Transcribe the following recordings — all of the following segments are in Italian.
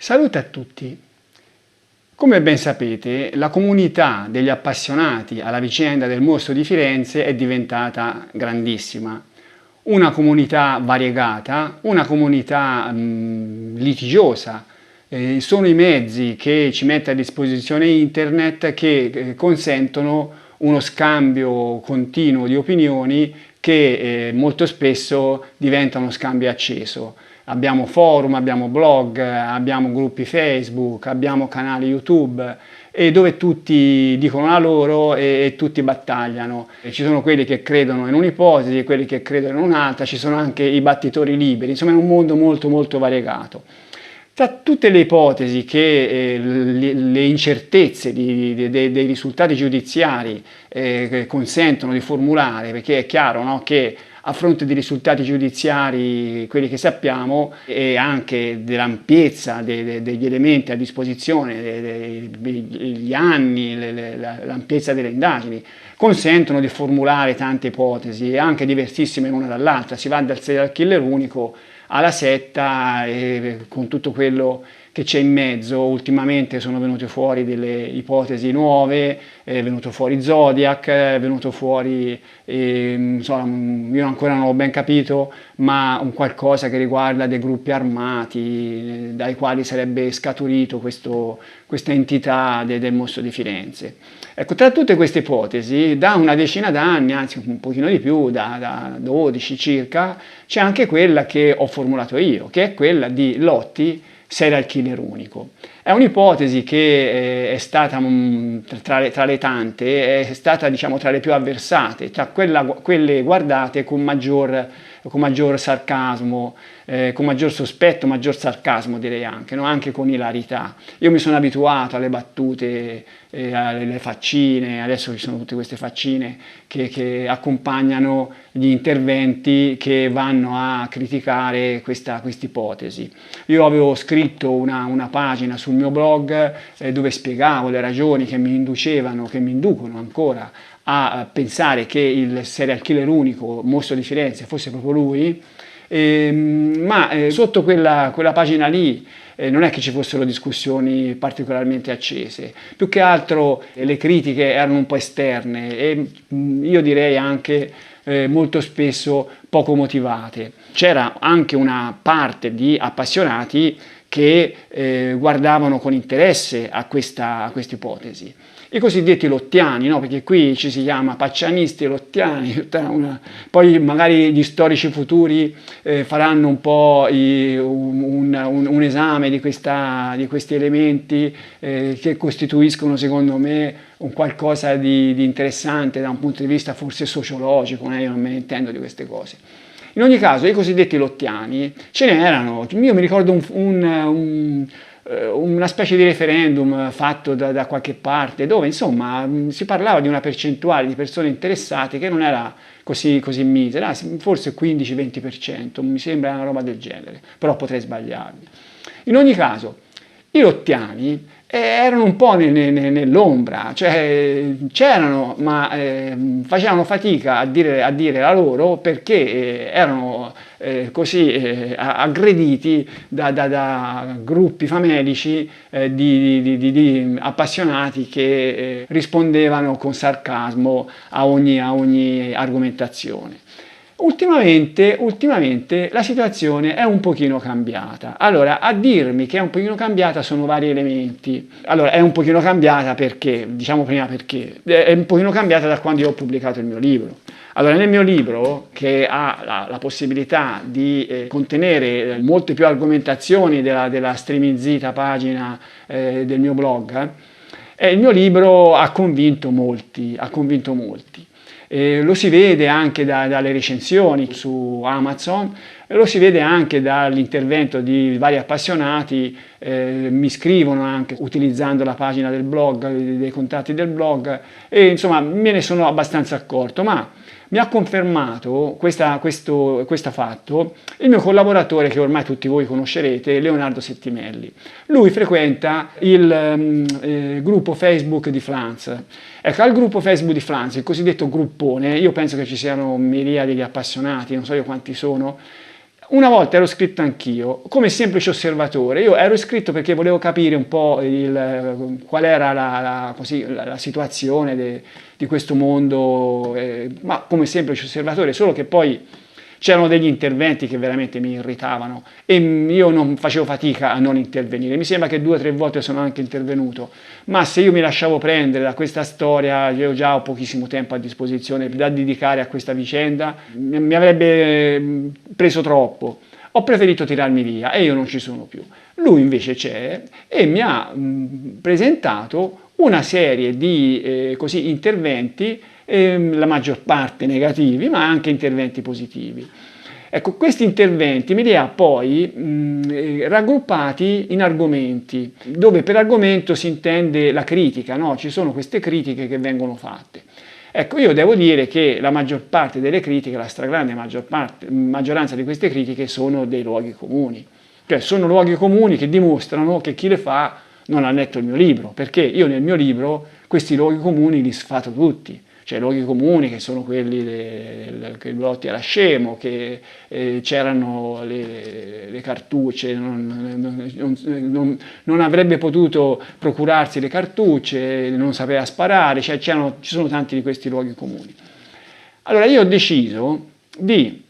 Salute a tutti! Come ben sapete, la comunità degli appassionati alla vicenda del mostro di Firenze è diventata grandissima. Una comunità variegata, una comunità litigiosa. Sono i mezzi che ci mette a disposizione internet che consentono uno scambio continuo di opinioni che molto spesso diventa uno scambio acceso. Abbiamo forum, abbiamo blog, abbiamo gruppi Facebook, abbiamo canali YouTube e dove tutti dicono la loro e tutti battagliano. Ci sono quelli che credono in un'ipotesi, quelli che credono in un'altra, ci sono anche i battitori liberi, insomma è un mondo molto variegato. Tra tutte le ipotesi che le incertezze dei risultati giudiziari consentono di formulare, perché è chiaro, no, che a fronte di risultati giudiziari, quelli che sappiamo, e anche dell'ampiezza degli elementi a disposizione, gli anni, l'ampiezza delle indagini, consentono di formulare tante ipotesi, anche diversissime l'una dall'altra. Si va dal serial killer unico alla setta e con tutto quello che c'è in mezzo. Ultimamente sono venute fuori delle ipotesi nuove, è venuto fuori Zodiac, è venuto fuori, insomma, io ancora non ho ben capito, ma un qualcosa che riguarda dei gruppi armati dai quali sarebbe scaturito questa entità del mostro di Firenze. Ecco, tra tutte queste ipotesi, da una decina d'anni, anzi un pochino di più, da 12 circa, c'è anche quella che ho formulato io, che è quella di Lotti, serial killer unico. È un'ipotesi che è stata, tra le tante, è stata, diciamo, tra le più avversate, tra quelle guardate con maggior sarcasmo, con maggior sospetto, maggior sarcasmo direi anche, no? Anche con ilarità. Io mi sono abituato alle battute, alle faccine, adesso ci sono tutte queste faccine che accompagnano gli interventi che vanno a criticare questa ipotesi. Io avevo scritto una pagina sul mio blog dove spiegavo le ragioni che mi inducono ancora a pensare che il serial killer unico, mostro di Firenze, fosse proprio lui, ma sotto quella pagina lì non è che ci fossero discussioni particolarmente accese, più che altro le critiche erano un po' esterne e io direi anche molto spesso poco motivate. C'era anche una parte di appassionati che guardavano con interesse a questa ipotesi. I cosiddetti lottiani, no? Perché qui ci si chiama paccianisti e lottiani, poi magari gli storici futuri faranno un po' un esame di questi elementi che costituiscono secondo me un qualcosa di interessante da un punto di vista forse sociologico, io non me ne intendo di queste cose. In ogni caso i cosiddetti lottiani ce n'erano, io mi ricordo una specie di referendum fatto da qualche parte dove insomma si parlava di una percentuale di persone interessate che non era così misera, forse 15-20%, mi sembra una roba del genere, però potrei sbagliarmi. In ogni caso i lottiani erano un po' nell'ombra, cioè c'erano ma facevano fatica a dire la loro perché erano così aggrediti da gruppi famelici di appassionati che rispondevano con sarcasmo a ogni argomentazione. Ultimamente la situazione è un pochino cambiata. Allora, a dirmi che è un pochino cambiata sono vari elementi. Allora, è un pochino cambiata perché, diciamo prima perché, è un pochino cambiata da quando io ho pubblicato il mio libro. Allora, nel mio libro, che ha la possibilità di contenere molte più argomentazioni della streamizzita pagina del mio blog, il mio libro ha convinto molti. Lo si vede anche dalle recensioni su Amazon, lo si vede anche dall'intervento di vari appassionati, mi scrivono anche utilizzando la pagina del blog, dei contatti del blog e insomma me ne sono abbastanza accorto, ma mi ha confermato questo fatto il mio collaboratore che ormai tutti voi conoscerete, Leonardo Settimelli. Lui frequenta il gruppo Facebook di Flans. Ecco, al gruppo Facebook di Flans, il cosiddetto gruppone, io penso che ci siano miriadi di appassionati, non so io quanti sono, Una volta ero iscritto anch'io, come semplice osservatore. Io ero iscritto perché volevo capire un po' qual era la situazione di questo mondo, ma come semplice osservatore, solo che poi c'erano degli interventi che veramente mi irritavano e io non facevo fatica a non intervenire. Mi sembra che 2 o 3 volte sono anche intervenuto, ma se io mi lasciavo prendere da questa storia, io già ho pochissimo tempo a disposizione da dedicare a questa vicenda, mi avrebbe preso troppo. Ho preferito tirarmi via e io non ci sono più. Lui invece c'è e mi ha presentato una serie di interventi, la maggior parte negativi, ma anche interventi positivi. Ecco, questi interventi me li ha poi raggruppati in argomenti, dove per argomento si intende la critica, no? Ci sono queste critiche che vengono fatte. Ecco, io devo dire che la maggior parte delle critiche, la stragrande maggioranza di queste critiche sono dei luoghi comuni. Cioè sono luoghi comuni che dimostrano che chi le fa non ha letto il mio libro, perché io nel mio libro questi luoghi comuni li sfato tutti. Cioè luoghi comuni che sono quelli che Lotti era scemo, che c'erano le cartucce, non avrebbe potuto procurarsi le cartucce, non sapeva sparare, cioè ci sono tanti di questi luoghi comuni. Allora io ho deciso di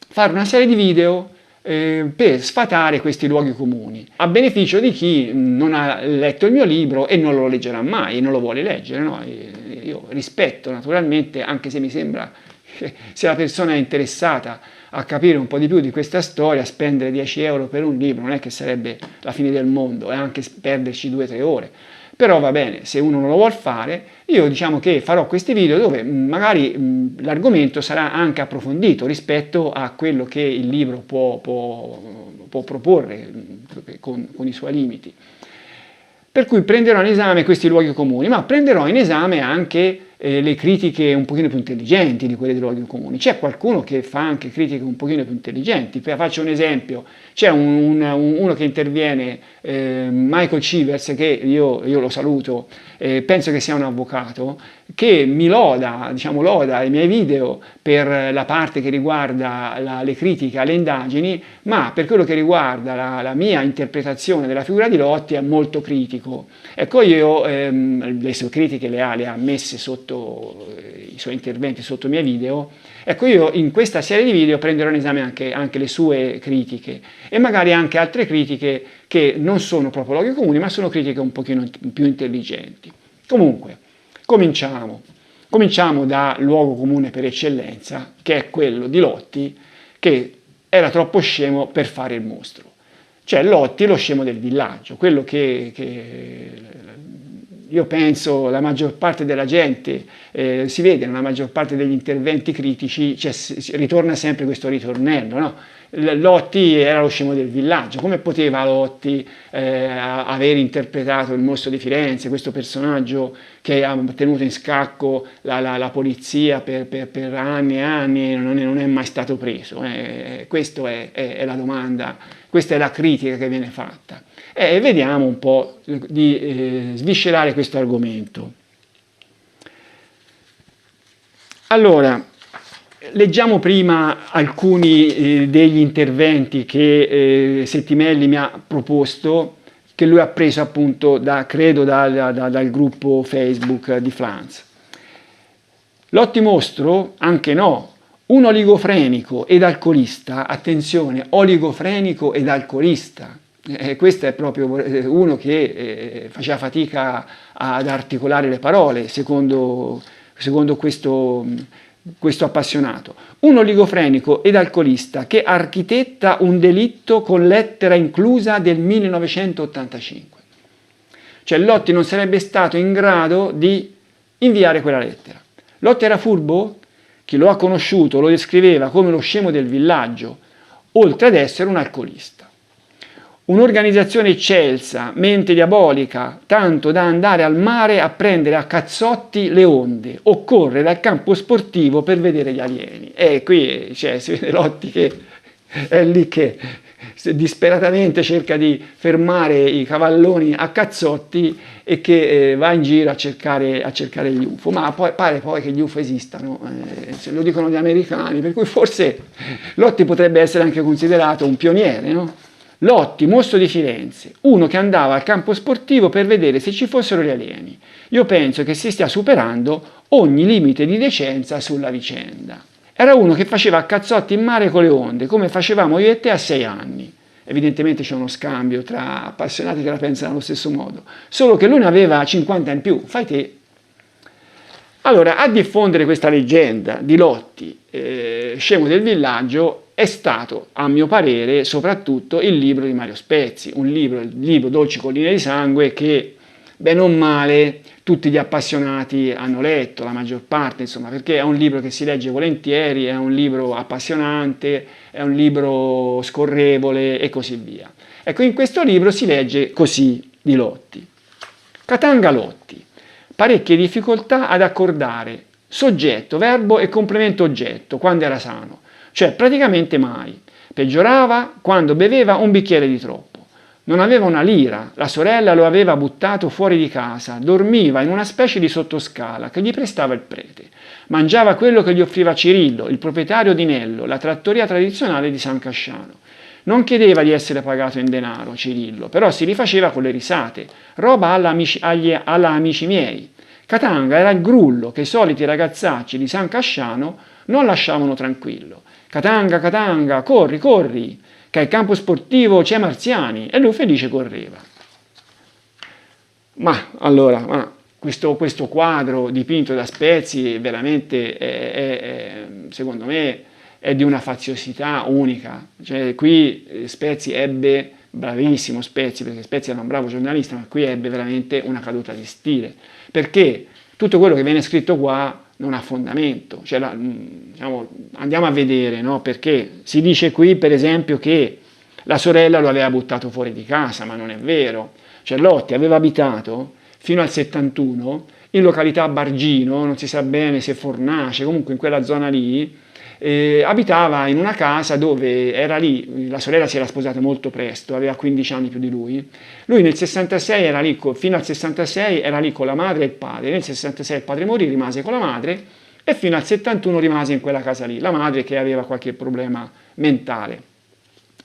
fare una serie di video per sfatare questi luoghi comuni, a beneficio di chi non ha letto il mio libro e non lo leggerà mai, non lo vuole leggere, no? Io rispetto naturalmente, anche se mi sembra che se la persona è interessata a capire un po' di più di questa storia, spendere 10 euro per un libro non è che sarebbe la fine del mondo, è anche perderci 2 o 3 ore. Però va bene, se uno non lo vuol fare, io diciamo che farò questi video dove magari l'argomento sarà anche approfondito rispetto a quello che il libro può proporre con i suoi limiti. Per cui prenderò in esame questi luoghi comuni, ma prenderò in esame anche le critiche un pochino più intelligenti di quelle dei luoghi comuni. C'è qualcuno che fa anche critiche un pochino più intelligenti. Faccio un esempio, c'è uno che interviene, Michael Chivers, che io lo saluto, penso che sia un avvocato, che mi loda i miei video per la parte che riguarda le critiche alle indagini, ma per quello che riguarda la mia interpretazione della figura di Lotti è molto critico. Ecco, io le sue critiche le ha messe sotto i suoi interventi, sotto i miei video. Ecco, io in questa serie di video prenderò in esame anche le sue critiche e magari anche altre critiche che non sono proprio luoghi comuni, ma sono critiche un pochino più intelligenti. Comunque, cominciamo dal luogo comune per eccellenza, che è quello di Lotti, che era troppo scemo per fare il mostro. Cioè Lotti, lo scemo del villaggio, quello che io penso la maggior parte della gente, si vede nella maggior parte degli interventi critici, ritorna sempre questo ritornello, no? Lotti era lo scemo del villaggio. Come poteva Lotti aver interpretato il mostro di Firenze, questo personaggio che ha tenuto in scacco la polizia per anni e anni e non è mai stato preso? Questa è la domanda, questa è la critica che viene fatta. E vediamo un po' di sviscerare questo argomento. Allora, leggiamo prima alcuni degli interventi che Settimelli mi ha proposto, che lui ha preso appunto credo dal gruppo Facebook di Flans. Lotti mostro? Anche no. Un oligofrenico ed alcolista, attenzione, oligofrenico ed alcolista. Questo è proprio uno che faceva fatica ad articolare le parole, secondo questo appassionato. Un oligofrenico ed alcolista che architetta un delitto con lettera inclusa del 1985. Cioè Lotti non sarebbe stato in grado di inviare quella lettera. Lotti era furbo? Chi lo ha conosciuto lo descriveva come lo scemo del villaggio, oltre ad essere un alcolista. Un'organizzazione eccelsa, mente diabolica, tanto da andare al mare a prendere a cazzotti le onde o correre dal campo sportivo per vedere gli alieni. E qui si vede Lotti che è lì che disperatamente cerca di fermare i cavalloni a cazzotti e che va in giro a cercare gli UFO, ma poi, pare poi che gli UFO esistano, se lo dicono gli americani, per cui forse Lotti potrebbe essere anche considerato un pioniere, no? Lotti, mostro di Firenze, uno che andava al campo sportivo per vedere se ci fossero gli alieni. Io penso che si stia superando ogni limite di decenza sulla vicenda. Era uno che faceva cazzotti in mare con le onde, come facevamo io e te a 6 anni. Evidentemente c'è uno scambio tra appassionati che la pensano allo stesso modo, solo che lui ne aveva 50 in più, fai te. Allora, a diffondere questa leggenda di Lotti, scemo del villaggio, è stato, a mio parere, soprattutto il libro di Mario Spezzi, il libro Dolci colline di sangue, che bene o male tutti gli appassionati hanno letto, la maggior parte, insomma, perché è un libro che si legge volentieri, è un libro appassionante, è un libro scorrevole e così via. Ecco, in questo libro si legge così di Lotti. Katanga Lotti, parecchie difficoltà ad accordare soggetto, verbo e complemento oggetto quando era sano, cioè praticamente mai. Peggiorava quando beveva un bicchiere di troppo. Non aveva una lira, la sorella lo aveva buttato fuori di casa, dormiva in una specie di sottoscala che gli prestava il prete. Mangiava quello che gli offriva Cirillo, il proprietario di Nello, la trattoria tradizionale di San Casciano. Non chiedeva di essere pagato in denaro, Cirillo, però si rifaceva con le risate, roba alla amici miei. Katanga era il grullo che i soliti ragazzacci di San Casciano non lasciavano tranquillo. Katanga, Katanga, corri, corri, che al campo sportivo c'è Marziani, e lui felice correva. Ma allora, questo quadro dipinto da Spezzi veramente secondo me è di una faziosità unica. Cioè, qui Spezzi ebbe, bravissimo Spezzi, perché Spezzi era un bravo giornalista, ma qui ebbe veramente una caduta di stile, perché tutto quello che viene scritto qua non ha fondamento. Cioè, diciamo, andiamo a vedere, no? Perché si dice qui, per esempio, che la sorella lo aveva buttato fuori di casa, ma non è vero. Cioè, Lotti aveva abitato fino al 71 in località Bargino, non si sa bene se Fornace, comunque in quella zona lì, abitava in una casa dove era lì, la sorella si era sposata molto presto, aveva 15 anni più di lui nel 66 era lì, fino al 66 era lì con la madre e il padre, nel 66 il padre morì, rimase con la madre e fino al 71 rimase in quella casa lì, la madre che aveva qualche problema mentale.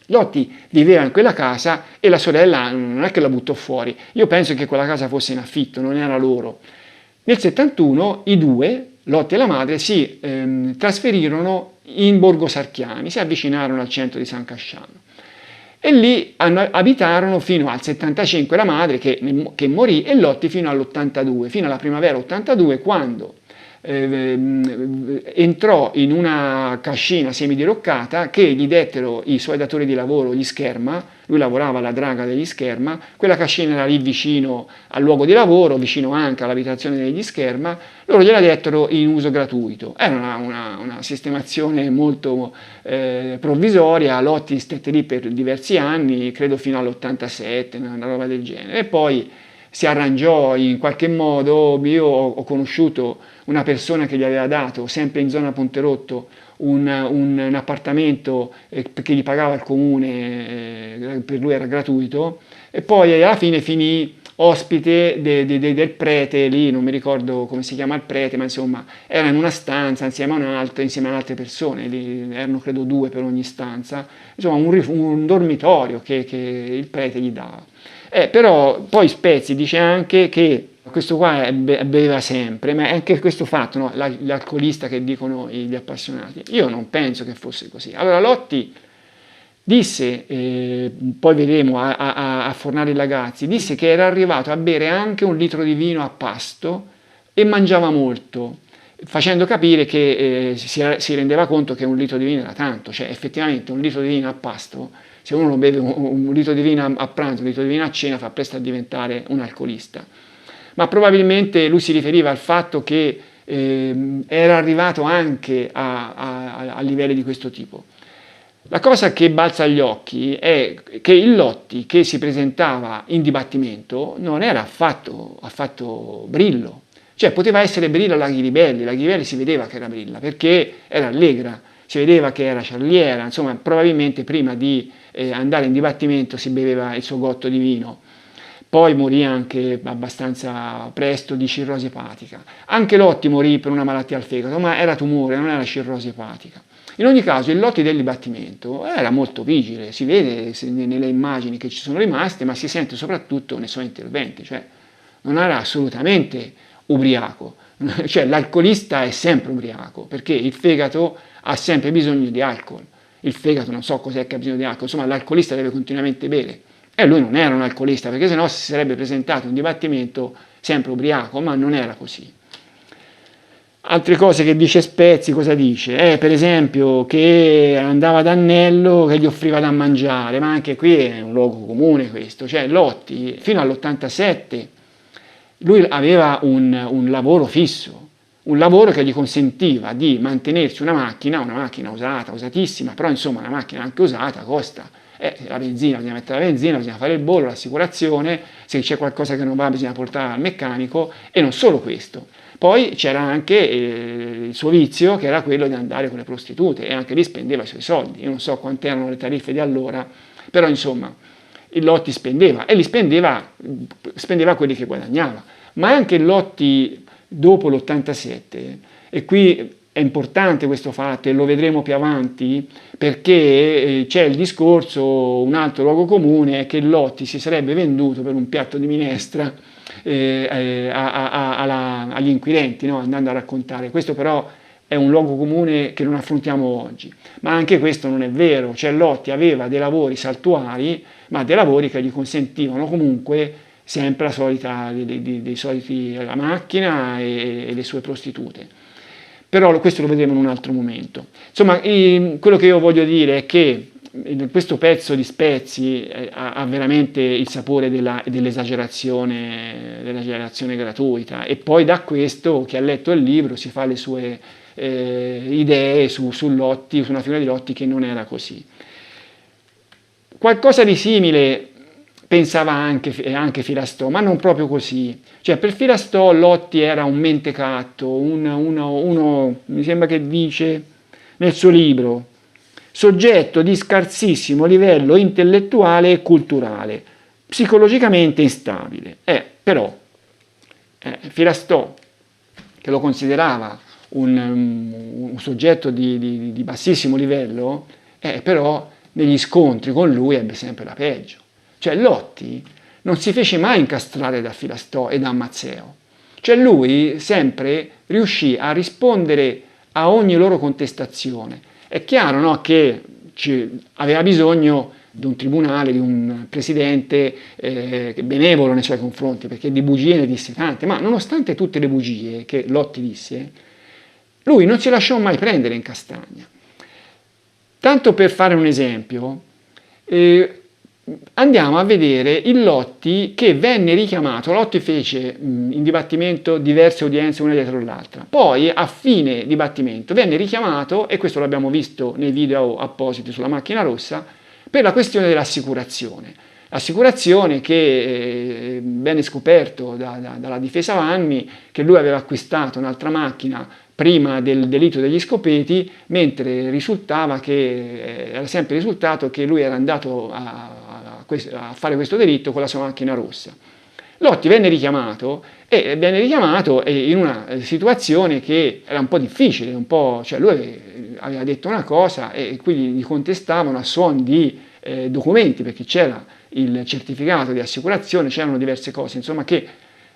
Lotti viveva in quella casa e la sorella non è che la buttò fuori, io penso che quella casa fosse in affitto, non era loro. Nel 71 i due, Lotti e la madre, si trasferirono in Borgo Sarchiani, si avvicinarono al centro di San Casciano e lì abitarono fino al 75 la madre che morì e Lotti fino all'82, fino alla primavera 82, quando entrò in una cascina semidiroccata che gli dettero i suoi datori di lavoro, gli Scherma. Lui lavorava alla draga degli Scherma, quella cascina era lì vicino al luogo di lavoro, vicino anche all'abitazione degli Scherma, loro gliela dettero in uso gratuito. Era una sistemazione molto provvisoria. Lotti stette lì per diversi anni, credo fino all'87, una roba del genere, e poi si arrangiò in qualche modo. Io ho conosciuto una persona che gli aveva dato, sempre in zona Ponterotto, un appartamento che gli pagava il comune, per lui era gratuito, e poi alla fine finì ospite del prete lì, non mi ricordo come si chiama il prete, ma insomma era in una stanza insieme ad altre persone, lì erano credo 2 per ogni stanza, insomma un dormitorio che il prete gli dava. Però poi Spezzi dice anche che questo qua beveva sempre, ma è anche questo fatto, no? L'alcolista che dicono gli appassionati. Io non penso che fosse così. Allora Lotti disse, poi vedremo a Fornari Lagazzi, disse che era arrivato a bere anche 1 litro di vino a pasto e mangiava molto, facendo capire che si rendeva conto che 1 litro di vino era tanto, cioè effettivamente 1 litro di vino a pasto, se uno beve 1 litro di vino a pranzo, 1 litro di vino a cena, fa presto a diventare un alcolista. Ma probabilmente lui si riferiva al fatto che era arrivato anche a livelli di questo tipo. La cosa che balza agli occhi è che il Lotti che si presentava in dibattimento non era affatto Brillo, cioè poteva essere Brillo alla Ghiribelli. La Ghiribelli si vedeva che era Brilla perché era allegra, si vedeva che era ciarliera, insomma probabilmente prima di andare in dibattimento si beveva il suo gotto di vino. Poi morì anche abbastanza presto di cirrosi epatica. Anche Lotti morì per una malattia al fegato, ma era tumore, non era cirrosi epatica. In ogni caso il Lotti del dibattimento era molto vigile, si vede nelle immagini che ci sono rimaste, ma si sente soprattutto nei suoi interventi, cioè non era assolutamente ubriaco, cioè l'alcolista è sempre ubriaco, perché il fegato ha sempre bisogno di alcol, il fegato non so cos'è che ha bisogno di alcol, insomma l'alcolista deve continuamente bere, e lui non era un alcolista, perché sennò si sarebbe presentato un dibattimento sempre ubriaco, ma non era così. Altre cose che dice Spezzi, cosa dice? Per esempio che andava da Annello che gli offriva da mangiare, ma anche qui è un luogo comune questo, cioè Lotti fino all'87 lui aveva un lavoro fisso, un lavoro che gli consentiva di mantenersi una macchina usata, usatissima, però insomma una macchina anche usata costa, la benzina, bisogna mettere la benzina, bisogna fare il bollo, l'assicurazione, se c'è qualcosa che non va bisogna portare al meccanico, e non solo questo. Poi c'era anche il suo vizio, che era quello di andare con le prostitute, e anche lì spendeva i suoi soldi. Io non so quante erano le tariffe di allora, però insomma il Lotti spendeva, e li spendeva quelli che guadagnava. Ma anche il Lotti dopo l'87, e qui è importante questo fatto e lo vedremo più avanti, perché c'è il discorso, un altro luogo comune, è che il Lotti si sarebbe venduto per un piatto di minestra agli inquirenti, no? Andando a raccontare. Questo però è un luogo comune che non affrontiamo oggi, ma anche questo non è vero, cioè Lotti aveva dei lavori saltuari, ma dei lavori che gli consentivano comunque sempre la solita, la macchina e le sue prostitute. Però questo lo vedremo in un altro momento. Insomma, quello che io voglio dire è che questo pezzo di Spezzi ha veramente il sapore dell'esagerazione gratuita, e poi da questo, chi ha letto il libro, si fa le sue idee su Lotti, su una figura di Lotti che non era così. Qualcosa di simile pensava anche Filastò, ma non proprio così. Cioè, per Filastò Lotti era un mentecatto, uno, mi sembra che dice nel suo libro, soggetto di scarsissimo livello intellettuale e culturale, psicologicamente instabile. Però Filastò, che lo considerava un soggetto di bassissimo livello, però negli scontri con lui ebbe sempre la peggio. Cioè Lotti non si fece mai incastrare da Filastò e da Mazzeo. Cioè lui sempre riuscì a rispondere a ogni loro contestazione. È chiaro, no, che aveva bisogno di un tribunale, di un presidente benevolo nei suoi confronti, perché di bugie ne disse tante, ma nonostante tutte le bugie che Lotti disse, lui non si lasciò mai prendere in castagna. Tanto per fare un esempio, andiamo a vedere il Lotti che venne richiamato. Lotti fece in dibattimento diverse udienze una dietro l'altra, poi a fine dibattimento venne richiamato, e questo l'abbiamo visto nei video appositi sulla macchina rossa, per la questione dell'assicurazione. L'assicurazione che venne scoperto dalla difesa Vanni, che lui aveva acquistato un'altra macchina prima del delitto degli Scopeti, mentre era sempre risultato che lui era andato a fare questo delitto con la sua macchina rossa. Lotti venne richiamato in una situazione che era un po' difficile, cioè lui aveva detto una cosa e quindi gli contestavano a suon di documenti, perché c'era il certificato di assicurazione, c'erano diverse cose, insomma, che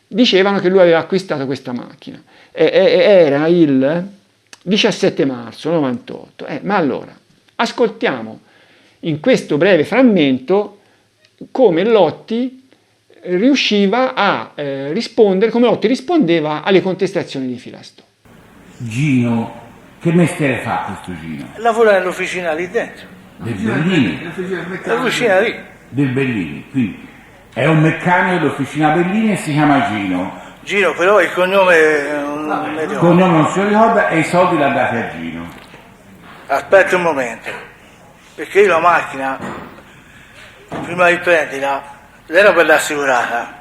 dicevano che lui aveva acquistato questa macchina. Era il 17 marzo 98. Ma allora, ascoltiamo in questo breve frammento come Lotti riusciva a rispondere, come Lotti rispondeva alle contestazioni di Filastò. Gino, che mestiere fa questo Gino? Lavora nell'officina lì dentro. Del Bellini? L'officina lì. Del Bellini, quindi è un meccanico dell'officina Bellini e si chiama Gino. Gino, però il cognome non Il cognome non si ricorda e i soldi l'ha dati a Gino. Aspetta un momento, perché io la macchina, prima di prenderla, l'era bella assicurata,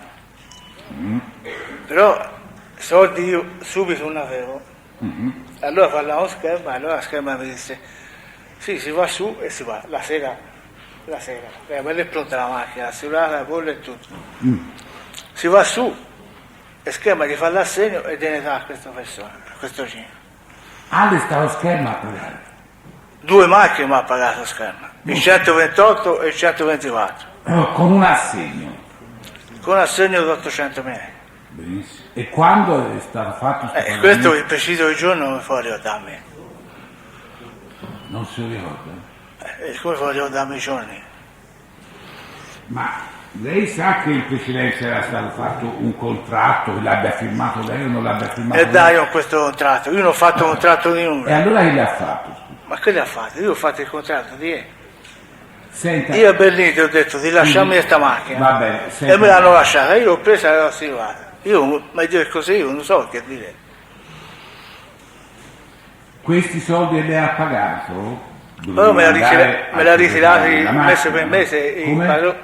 però soldi io subito non avevo. Allora parlavo scherma, allora la scherma mi disse, sì, si va su e si va, la sera la sera, quella è pronta la macchina, assicurata, la bolla e tutto. Si va su e schema di fare l'assegno e viene da questa persona, a questo giro. Alle sta lo schermo a pagare. 2 macchine mi ha pagato lo scherma, il 128 e il 124, Con un assegno. con assegno di 800.000. Benissimo. E quando è stato fatto questo pagamento? Questo il preciso di giorno non mi fa ricordarmi. Non si ricorda? Come fa ricordarmi i giorni? Ma lei sa che in precedenza era stato fatto un contratto, che l'abbia firmato lei o non l'abbia firmato E lei? dai, ho questo contratto, io non ho fatto contratto di E nulla. allora che gli ha fatto? Scusa? Ma che le ha fatto? Io ho fatto il contratto di ieri. Senta, Io a Berlino ti ho detto di lasciarmi questa macchina. va bene, E senta, me l'hanno lasciata, io l'ho presa e l'ho assicurata. Io, ma Dio è così, io non so che dire. questi soldi che lei ha pagato? Però me l'ha ritirati la mese per macchina. mese, il Come?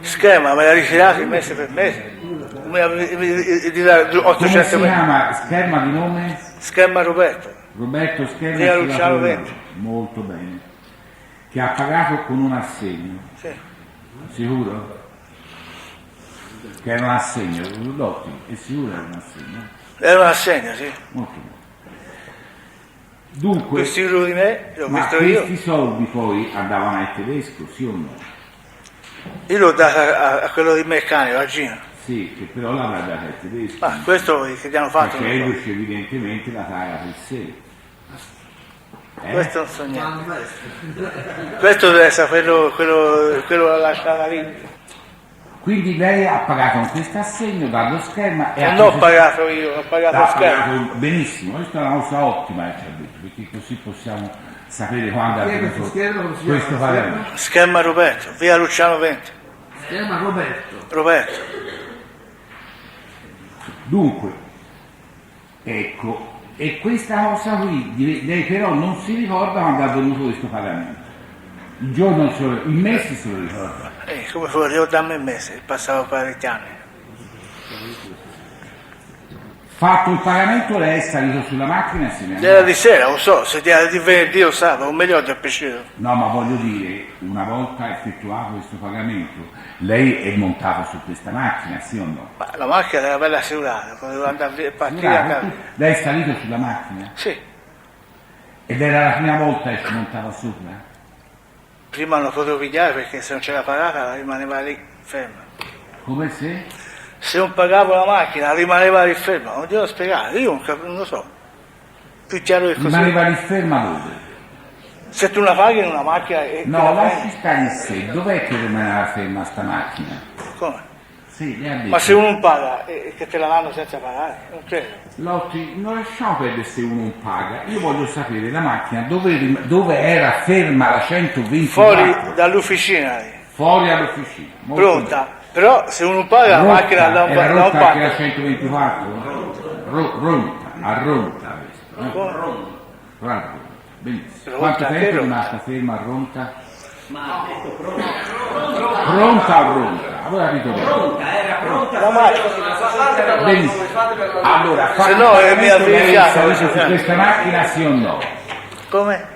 schema me l'ha ritirati mese per mese. Di Come si 800.000. chiama? Scherma di nome? Schema Roberto. Roberto Scherma Via sulla Luciano Colonna. 20. Molto bene. Che ha pagato con un assegno. Sì. Sicuro? Che era un assegno, Lotti, è sicuro era un assegno? Era un assegno, sì. Molto bene. Dunque, Questi euro di me, l'ho ma visto questi io. soldi poi andavano al tedesco, sì o no? Io l'ho dato a quello di meccanico, a Gino. Sì, che però l'avrà data al tedesco. Ma questo che ti hanno fatto, Perché non so. Edoc evidentemente la paga per sé. Questo non so niente. Questo deve essere quello l'ha lasciata lì. Quindi lei ha pagato con questo assegno dallo scherma e Non ha l'ho pagato io, ho pagato lo l'ha schermo. pagato benissimo, questa è una cosa ottima che ci ha detto, perché così possiamo sapere quando ha venuto questo pagamento. Schema Roberto, via Luciano 20. Si chiama Roberto. Roberto. Dunque, ecco, e questa cosa qui, lei però non si ricorda quando ha venuto questo pagamento. Il giorno, il mese se lo ricorda. Come fu ricordarmi il mese, passavo parecchi anni. Fatto il pagamento lei è salito sulla macchina e se ne è Era andato. di sera, non so, se era di venerdì o sabato, non mi ricordo il preciso. No, ma voglio dire, una volta effettuato questo pagamento, lei è montato su questa macchina, sì o no? Ma la macchina era bella assicurata, potevo andare via e partire a casa. Lei è salito sulla macchina? Sì, Ed era la prima volta che si montava sopra? prima non potevo pigliare perché se non c'era pagata rimaneva lì ferma. Come se? Se non pagavo la macchina rimaneva lì ferma, non ti devo spiegare, io non lo so. Più chiaro che così. Rimaneva lì ferma dove? Se tu la paghi in una macchina e No, te la lasci prendi. stare in sé, dov'è che rimaneva ferma sta macchina? Come? Sì, lei ha detto. Ma se uno non paga e che te la danno senza pagare, non credo. Lotti, non lasciamo perdere se uno non paga. Io voglio sapere la macchina dove era ferma la 124. Fuori dall'officina lì, Fuori all'officina. Molto pronta. Però se uno non paga bene. la macchina da un Era da un rotta anche la pacco. 124? Ronta, a ronta. Ronta. Benissimo. Ronta, Quanto che tempo è ronta? rimasta ferma a ronta? Pronta o ronta? Allora capito bene. La macchina. Benissimo. Allora, Se no, mi lei è avvicinato, salito su cioè. questa macchina sì o no? Come?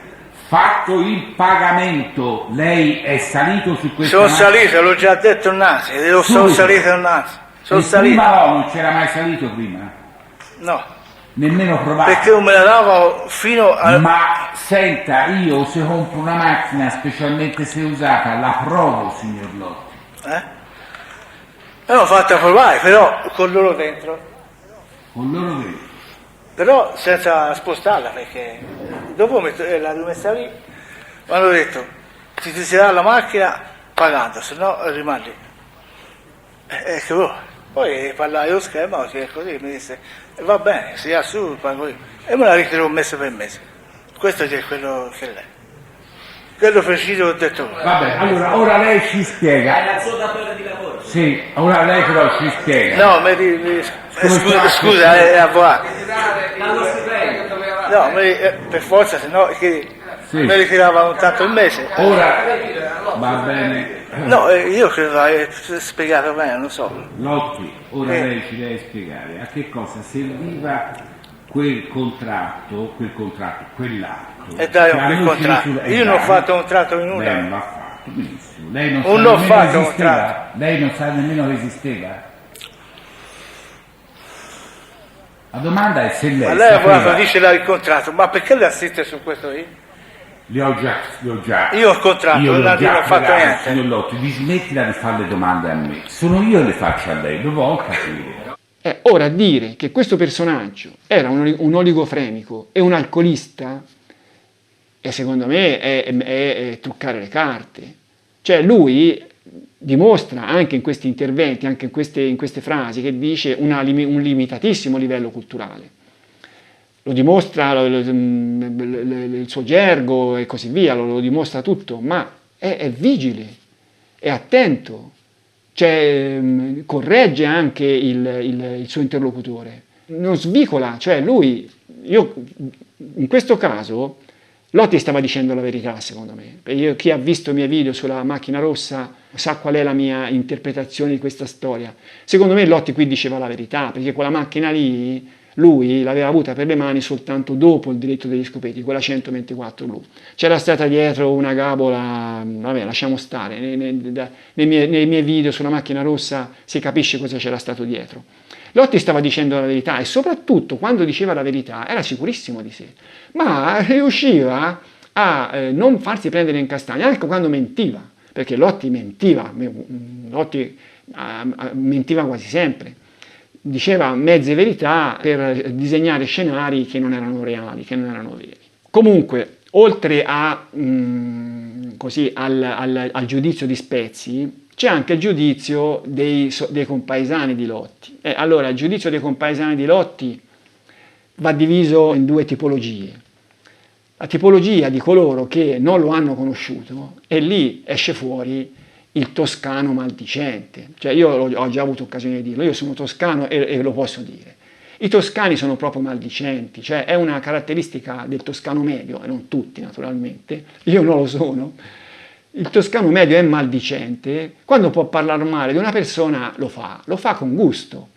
Fatto il pagamento, lei è salito su questa Sono macchina? salito, l'ho già detto innanzi, sono Subito. salito innanzi. Sono E salito. prima no, non c'era mai salito prima? No, Nemmeno provato? perché non me la davo fino a... Ma senta, io se compro una macchina, specialmente se usata, la provo, signor Lotti. E l'ho fatta provare, però con loro dentro. Con loro dentro. Però senza spostarla, perché dopo l'ha rimessa lì, mi hanno detto, ti si dà la macchina pagando, se no rimani lì. Che poi parlai lo schema, così mi disse, va bene, si ha su, pago io. E me la ritiro mese per mese. Questo è quello che lei. Quello preciso ho detto. Vabbè, allora ora lei ci spiega. È il suo datore di lavoro. Sì, ora lei però ci spiega. No, scusa, è avvocato. Dallo stipendio. No, per forza, se no Sì. mi ritiravano tanto il mese. Ora va bene. No, io credo hai spiegato bene, non so. Lotti, ora lei ci deve spiegare a che cosa serviva quel contratto, quell'atto. E dai che a il noi ci contratto. risulta- Io non ho dai. fatto contratto di nulla. Bene, va fatto. fatto, benissimo. Lei non Un sa non nemmeno fatto che esisteva? contratto. Lei non sa nemmeno che esisteva? La domanda è se lei Ma lei avvocato sapeva... dice il contratto, ma perché le assiste su questo io? Li ho già. Io ho il contratto, Io non l'ho ho già fatto pregato, niente. signor Lotti, di smettila di fare le domande a me. Sono io che le faccio a lei, lo vuol capire. Ora dire che questo personaggio era un oligofrenico e un alcolista, secondo me è truccare le carte. Cioè lui dimostra anche in questi interventi, anche in queste frasi, che dice un limitatissimo livello culturale. Lo dimostra il suo gergo e così via, lo dimostra tutto, ma è vigile, è attento, cioè, corregge anche il suo interlocutore, non svicola, cioè lui, in questo caso, Lotti stava dicendo la verità secondo me, chi ha visto i miei video sulla macchina rossa sa qual è la mia interpretazione di questa storia. Secondo me Lotti qui diceva la verità, perché quella macchina lì lui l'aveva avuta per le mani soltanto dopo il delitto degli Scopeti, quella 124 blu. C'era stata dietro una gabola, vabbè, lasciamo stare, nei miei video sulla macchina rossa si capisce cosa c'era stato dietro. Lotti stava dicendo la verità e soprattutto quando diceva la verità era sicurissimo di sé, ma riusciva a non farsi prendere in castagna anche quando mentiva, perché Lotti mentiva quasi sempre. Diceva mezze verità per disegnare scenari che non erano reali, che non erano veri. Comunque, oltre al giudizio di Spezzi, c'è anche il giudizio dei compaesani di Lotti. Allora, il giudizio dei compaesani di Lotti va diviso in due tipologie. La tipologia di coloro che non lo hanno conosciuto, e lì esce fuori il toscano maldicente. Cioè io ho già avuto occasione di dirlo, io sono toscano e lo posso dire. I toscani sono proprio maldicenti, cioè è una caratteristica del toscano medio, e non tutti naturalmente, io non lo sono. Il toscano medio è maldicente, quando può parlare male di una persona lo fa con gusto.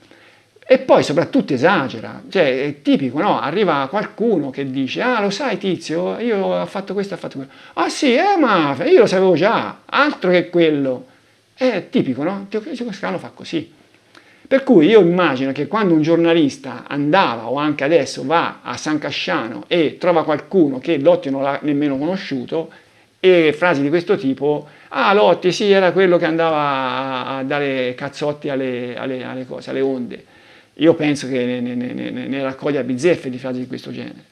E poi soprattutto esagera, cioè è tipico, no? Arriva qualcuno che dice, ah lo sai tizio, io ho fatto questo, ho fatto quello. Ah sì, ma io lo sapevo già, altro che quello. È tipico, no? Il toscano fa così. Per cui io immagino che quando un giornalista andava, o anche adesso va a San Casciano e trova qualcuno che Lotti non l'ha nemmeno conosciuto, e frasi di questo tipo, ah Lotti sì, era quello che andava a dare cazzotti alle cose, alle onde. Io penso che ne raccoglie a bizzeffe di frasi di questo genere.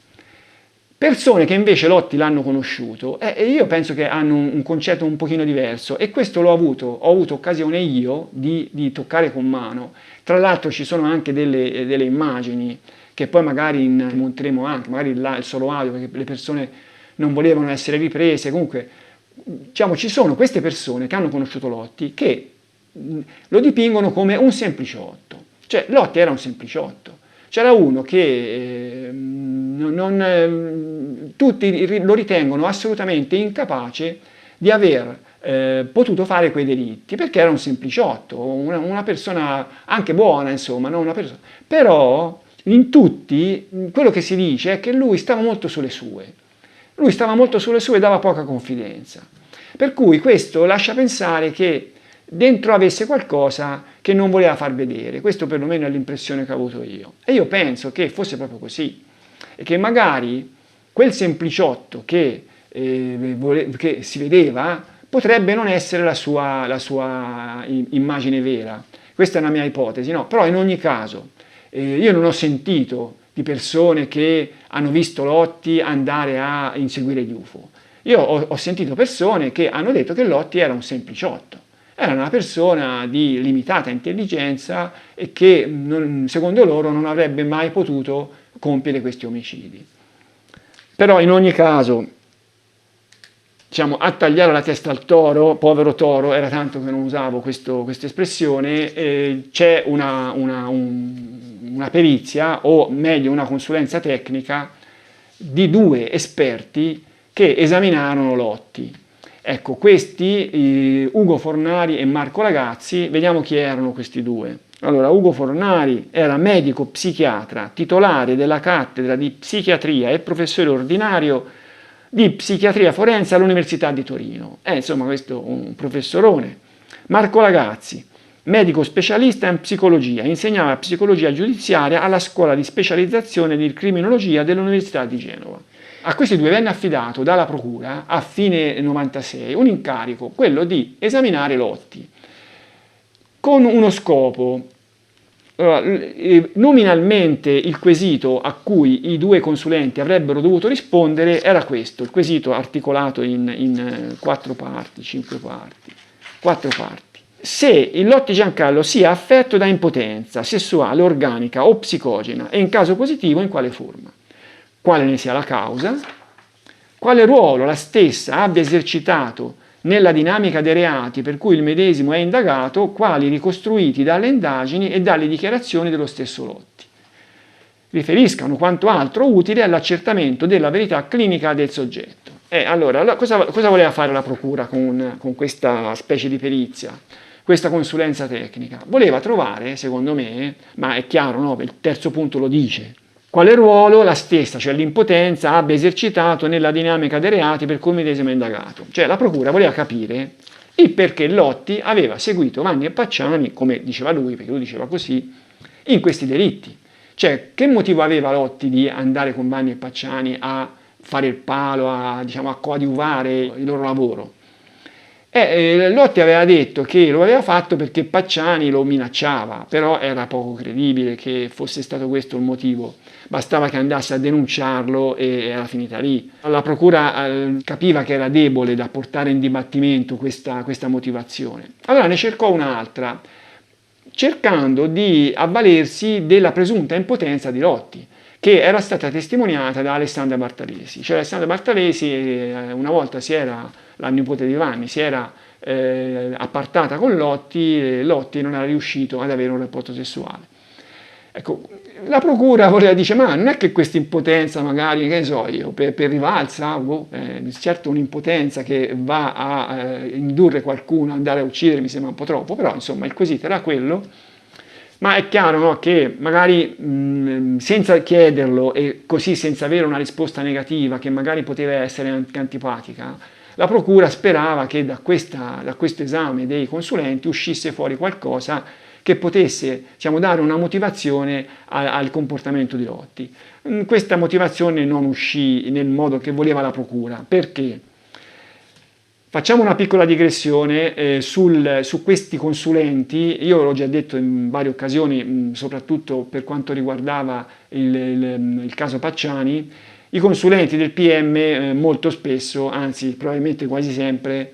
Persone che invece Lotti l'hanno conosciuto, io penso che hanno un concetto un pochino diverso, e questo ho avuto occasione io di toccare con mano. Tra l'altro ci sono anche delle immagini che poi magari monteremo anche, magari il solo audio, perché le persone non volevano essere riprese. Comunque, diciamo, ci sono queste persone che hanno conosciuto Lotti che lo dipingono come un sempliciotto. Cioè Lotti era un sempliciotto, c'era uno che tutti lo ritengono assolutamente incapace di aver potuto fare quei delitti, perché era un sempliciotto, una persona anche buona, insomma, no? Una persona. Però in tutti quello che si dice è che lui stava molto sulle sue, e dava poca confidenza, per cui questo lascia pensare che dentro avesse qualcosa che non voleva far vedere. Questo perlomeno è l'impressione che ho avuto io, e io penso che fosse proprio così, e che magari quel sempliciotto che si vedeva potrebbe non essere la sua immagine vera. Questa è una mia ipotesi, no? Però in ogni caso io non ho sentito di persone che hanno visto Lotti andare a inseguire gli UFO. Io ho sentito persone che hanno detto che Lotti era un sempliciotto. Era una persona di limitata intelligenza e che, secondo loro, non avrebbe mai potuto compiere questi omicidi. Però in ogni caso, diciamo, a tagliare la testa al toro, povero toro, era tanto che non usavo questa espressione, c'è una perizia, o meglio una consulenza tecnica, di due esperti che esaminarono Lotti. Ecco, questi, Ugo Fornari e Marco Ragazzi, vediamo chi erano questi due. Allora, Ugo Fornari era medico psichiatra, titolare della cattedra di psichiatria e professore ordinario di psichiatria forense all'Università di Torino. Insomma, questo un professorone. Marco Lagazzi, medico specialista in psicologia, insegnava psicologia giudiziaria alla scuola di specializzazione di criminologia dell'Università di Genova. A questi due venne affidato dalla procura a fine 96 un incarico, quello di esaminare Lotti, con uno scopo. Nominalmente il quesito a cui i due consulenti avrebbero dovuto rispondere era questo, il quesito articolato in 4 parti, 5 parti, 4 parti. Se il Lotti Giancarlo sia affetto da impotenza sessuale, organica o psicogena e in caso positivo in quale forma, quale ne sia la causa, quale ruolo la stessa abbia esercitato nella dinamica dei reati per cui il medesimo è indagato, quali ricostruiti dalle indagini e dalle dichiarazioni dello stesso Lotti. Riferiscano quanto altro utile all'accertamento della verità clinica del soggetto. Allora, cosa voleva fare la procura con questa specie di perizia, questa consulenza tecnica? Voleva trovare, secondo me, ma è chiaro, no? Il terzo punto lo dice, quale ruolo la stessa, cioè l'impotenza, abbia esercitato nella dinamica dei reati per cui il medesimo è indagato. Cioè la procura voleva capire il perché Lotti aveva seguito Vanni e Pacciani, come diceva lui, perché lui diceva così, in questi delitti. Cioè, che motivo aveva Lotti di andare con Vanni e Pacciani a fare il palo, a coadiuvare il loro lavoro? Lotti aveva detto che lo aveva fatto perché Pacciani lo minacciava, però era poco credibile che fosse stato questo il motivo. Bastava che andasse a denunciarlo e era finita lì. La procura capiva che era debole da portare in dibattimento questa motivazione. Allora ne cercò un'altra, cercando di avvalersi della presunta impotenza di Lotti, che era stata testimoniata da Alessandra Bartalesi. Cioè Alessandra Bartalesi una volta la nipote di Vanni, si era appartata con Lotti e Lotti non era riuscito ad avere un rapporto sessuale. Ecco, la procura dice, ma non è che questa impotenza magari, che ne so io, per rivalsa, certo un'impotenza che va a indurre qualcuno ad andare a uccidere mi sembra un po' troppo, però insomma il quesito era quello, ma è chiaro, no, che magari senza chiederlo e così senza avere una risposta negativa che magari poteva essere anche antipatica, la procura sperava che da questo esame dei consulenti uscisse fuori qualcosa che potesse dare una motivazione al comportamento di Lotti. Questa motivazione non uscì nel modo che voleva la procura. Perché? Facciamo una piccola digressione su questi consulenti. Io l'ho già detto in varie occasioni, soprattutto per quanto riguardava il caso Pacciani. I consulenti del PM molto spesso, anzi probabilmente quasi sempre,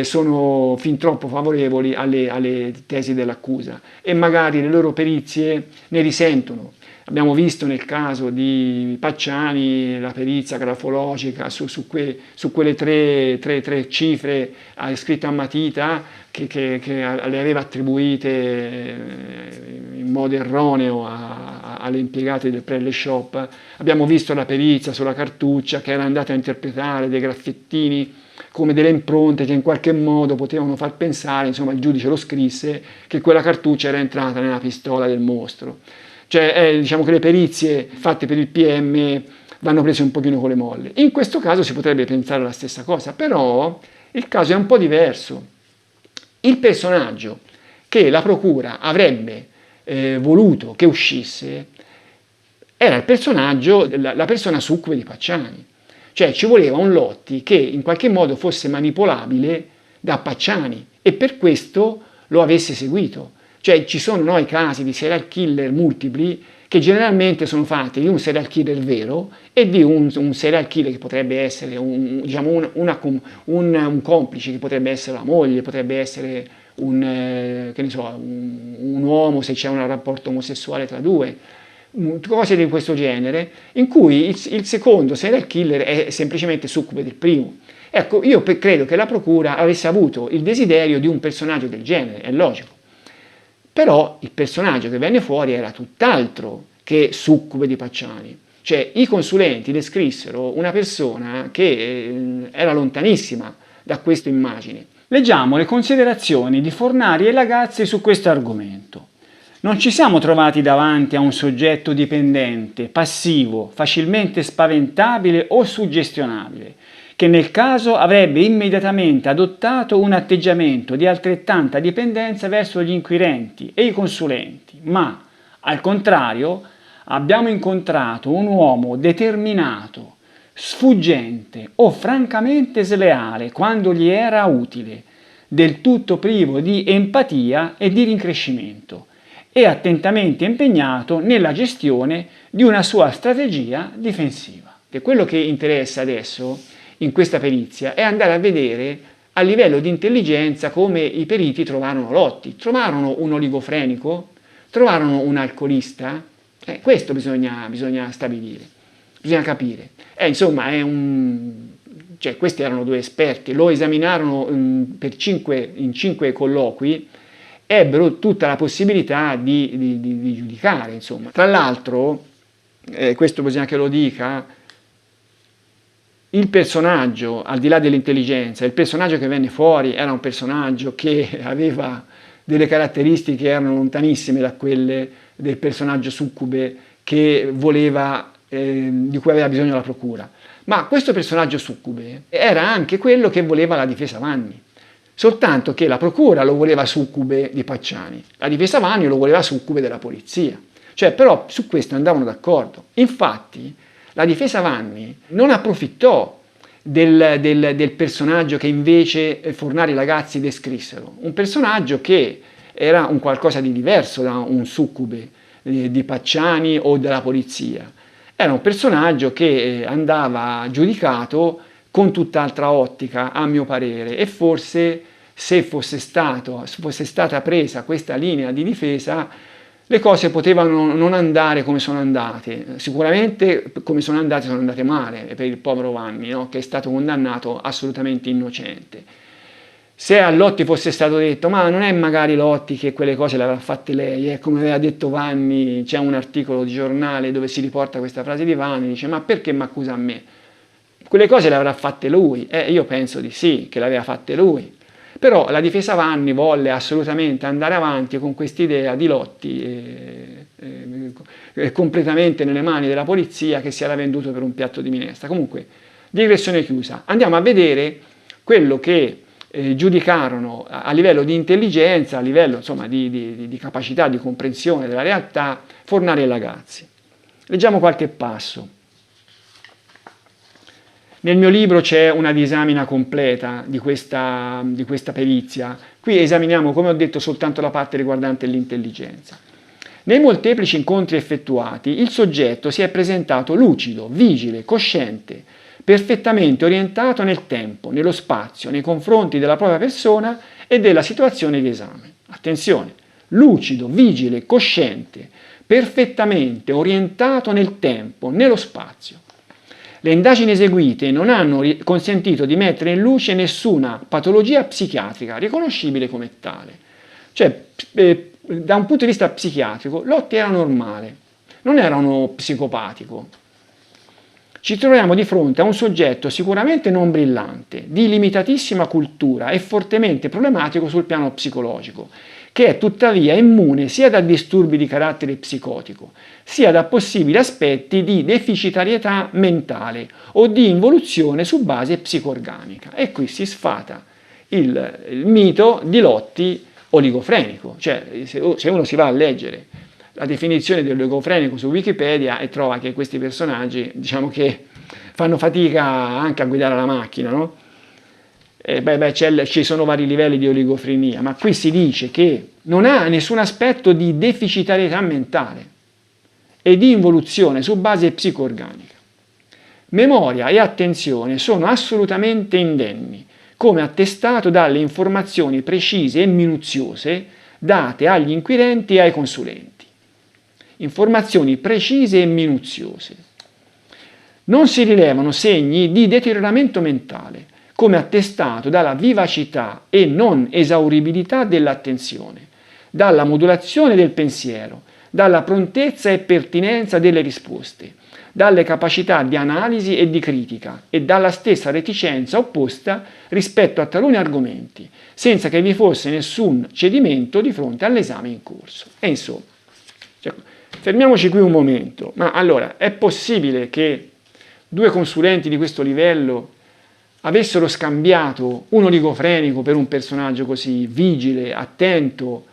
sono fin troppo favorevoli alle tesi dell'accusa e magari le loro perizie ne risentono. Abbiamo visto nel caso di Pacciani la perizia grafologica su quelle tre cifre scritte a matita che le aveva attribuite in modo erroneo alle impiegate del Prelle Shop. Abbiamo visto la perizia sulla cartuccia che era andata a interpretare dei graffettini come delle impronte che in qualche modo potevano far pensare, insomma il giudice lo scrisse, che quella cartuccia era entrata nella pistola del mostro. Cioè diciamo che le perizie fatte per il PM vanno prese un pochino con le molle. In questo caso si potrebbe pensare la stessa cosa, però il caso è un po' diverso. Il personaggio che la procura avrebbe voluto che uscisse era il personaggio, la persona succube di Pacciani. Cioè ci voleva un Lotti che in qualche modo fosse manipolabile da Pacciani e per questo lo avesse seguito. Cioè ci sono i casi di serial killer multipli che generalmente sono fatti di un serial killer vero e di un serial killer che potrebbe essere un complice, che potrebbe essere la moglie, potrebbe essere un uomo se c'è un rapporto omosessuale tra due, cose di questo genere, in cui il secondo serial killer è semplicemente succube del primo. Ecco, io credo che la procura avesse avuto il desiderio di un personaggio del genere, è logico. Però il personaggio che venne fuori era tutt'altro che succube di Pacciani. Cioè i consulenti descrissero una persona che era lontanissima da questa immagine. Leggiamo le considerazioni di Fornari e Lagazzi su questo argomento. Non ci siamo trovati davanti a un soggetto dipendente, passivo, facilmente spaventabile o suggestionabile, che nel caso avrebbe immediatamente adottato un atteggiamento di altrettanta dipendenza verso gli inquirenti e i consulenti, ma, al contrario, abbiamo incontrato un uomo determinato, sfuggente o francamente sleale quando gli era utile, del tutto privo di empatia e di rincrescimento, e attentamente impegnato nella gestione di una sua strategia difensiva. E quello che interessa adesso in questa perizia è andare a vedere a livello di intelligenza come i periti trovarono Lotti. Trovarono un oligofrenico? Trovarono un alcolista? Questo bisogna stabilire, bisogna capire. Insomma, questi erano due esperti, lo esaminarono in 5 colloqui, ebbero tutta la possibilità di giudicare, insomma. Tra l'altro, questo bisogna che lo dica, il personaggio, al di là dell'intelligenza, il personaggio che venne fuori era un personaggio che aveva delle caratteristiche che erano lontanissime da quelle del personaggio succube che voleva, di cui aveva bisogno la procura. Ma questo personaggio succube era anche quello che voleva la difesa Vanni, soltanto che la procura lo voleva succube di Pacciani, la difesa Vanni lo voleva succube della polizia. Però su questo andavano d'accordo. Infatti la difesa Vanni non approfittò del personaggio che invece Fornari e Lagazzi descrissero, un personaggio che era un qualcosa di diverso da un succube di Pacciani o della polizia. Era un personaggio che andava giudicato con tutt'altra ottica, a mio parere, e forse se fosse stata presa questa linea di difesa, le cose potevano non andare come sono andate. Sicuramente come sono andate male per il povero Vanni, no? Che è stato condannato assolutamente innocente. Se a Lotti fosse stato detto, ma non è magari Lotti che quelle cose le aveva fatte lei, come aveva detto Vanni, c'è un articolo di giornale dove si riporta questa frase di Vanni, dice, ma perché mi accusa a me? Quelle cose le avrà fatte lui, io penso di sì, che le aveva fatte lui. Però la difesa Vanni volle assolutamente andare avanti con quest'idea di Lotti completamente nelle mani della polizia, che si era venduto per un piatto di minestra. Comunque, digressione chiusa. Andiamo a vedere quello che giudicarono a livello di intelligenza, a livello insomma di capacità di comprensione della realtà, Fornari e Lagazzi. Leggiamo qualche passo. Nel mio libro c'è una disamina completa di questa perizia. Qui esaminiamo, come ho detto, soltanto la parte riguardante l'intelligenza. Nei molteplici incontri effettuati, il soggetto si è presentato lucido, vigile, cosciente, perfettamente orientato nel tempo, nello spazio, nei confronti della propria persona e della situazione di esame. Attenzione, lucido, vigile, cosciente, perfettamente orientato nel tempo, nello spazio. Le indagini eseguite non hanno consentito di mettere in luce nessuna patologia psichiatrica riconoscibile come tale. Da un punto di vista psichiatrico, Lotti era normale, non era uno psicopatico. Ci troviamo di fronte a un soggetto sicuramente non brillante, di limitatissima cultura e fortemente problematico sul piano psicologico, che è tuttavia immune sia da disturbi di carattere psicotico, sia da possibili aspetti di deficitarietà mentale o di involuzione su base psicorganica. E qui si sfata il mito di Lotti oligofrenico. Se uno si va a leggere la definizione di oligofrenico su Wikipedia e trova che questi personaggi, diciamo che fanno fatica anche a guidare la macchina, no? Ci sono vari livelli di oligofrenia, ma qui si dice che non ha nessun aspetto di deficitarietà mentale e di involuzione su base psicoorganica. Memoria e attenzione sono assolutamente indenni, come attestato dalle informazioni precise e minuziose date agli inquirenti e ai consulenti. Informazioni precise e minuziose. Non si rilevano segni di deterioramento mentale, come attestato dalla vivacità e non esauribilità dell'attenzione, dalla modulazione del pensiero, dalla prontezza e pertinenza delle risposte, dalle capacità di analisi e di critica e dalla stessa reticenza opposta rispetto a taluni argomenti, senza che vi fosse nessun cedimento di fronte all'esame in corso. E insomma, fermiamoci qui un momento. Ma allora, è possibile che due consulenti di questo livello avessero scambiato un oligofrenico per un personaggio così vigile, attento,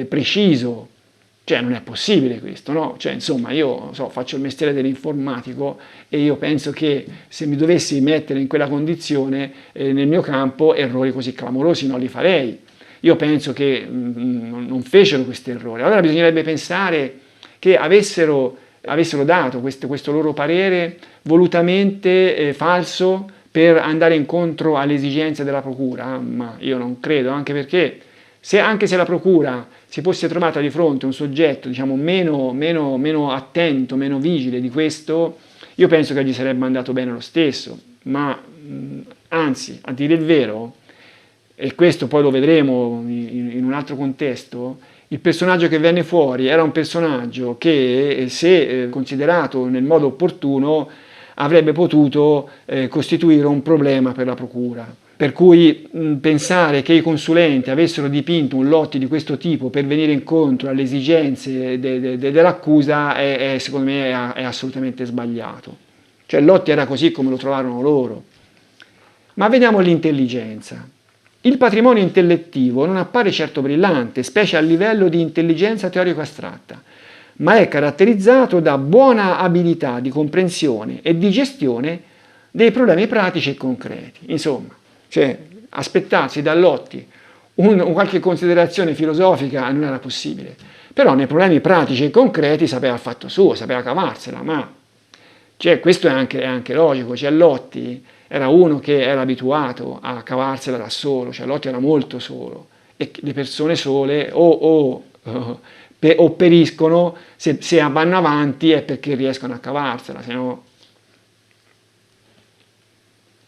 preciso? Cioè, non è possibile questo, no? Cioè, insomma, io faccio il mestiere dell'informatico e io penso che se mi dovessi mettere in quella condizione, nel mio campo, errori così clamorosi non li farei. Io penso che non fecero questi errori. Allora bisognerebbe pensare che avessero dato questo loro parere volutamente falso per andare incontro alle esigenze della procura, ma io non credo, anche perché anche se la procura si fosse trovata di fronte a un soggetto, diciamo, meno attento, meno vigile di questo, io penso che gli sarebbe andato bene lo stesso, ma anzi, a dire il vero, e questo poi lo vedremo in un altro contesto, il personaggio che venne fuori era un personaggio che, se considerato nel modo opportuno, avrebbe potuto costituire un problema per la procura. Per cui pensare che i consulenti avessero dipinto un Lotti di questo tipo per venire incontro alle esigenze dell'accusa secondo me è assolutamente sbagliato. Cioè Lotti era così come lo trovarono loro. Ma vediamo l'intelligenza. Il patrimonio intellettivo non appare certo brillante, specie a livello di intelligenza teorico-astratta, ma è caratterizzato da buona abilità di comprensione e di gestione dei problemi pratici e concreti. Insomma, cioè, aspettarsi da Lotti qualche considerazione filosofica non era possibile, però nei problemi pratici e concreti sapeva il fatto suo, sapeva cavarsela, ma questo è anche logico. Lotti era uno che era abituato a cavarsela da solo, Lotti era molto solo, e le persone sole o periscono, se vanno avanti è perché riescono a cavarsela, se no.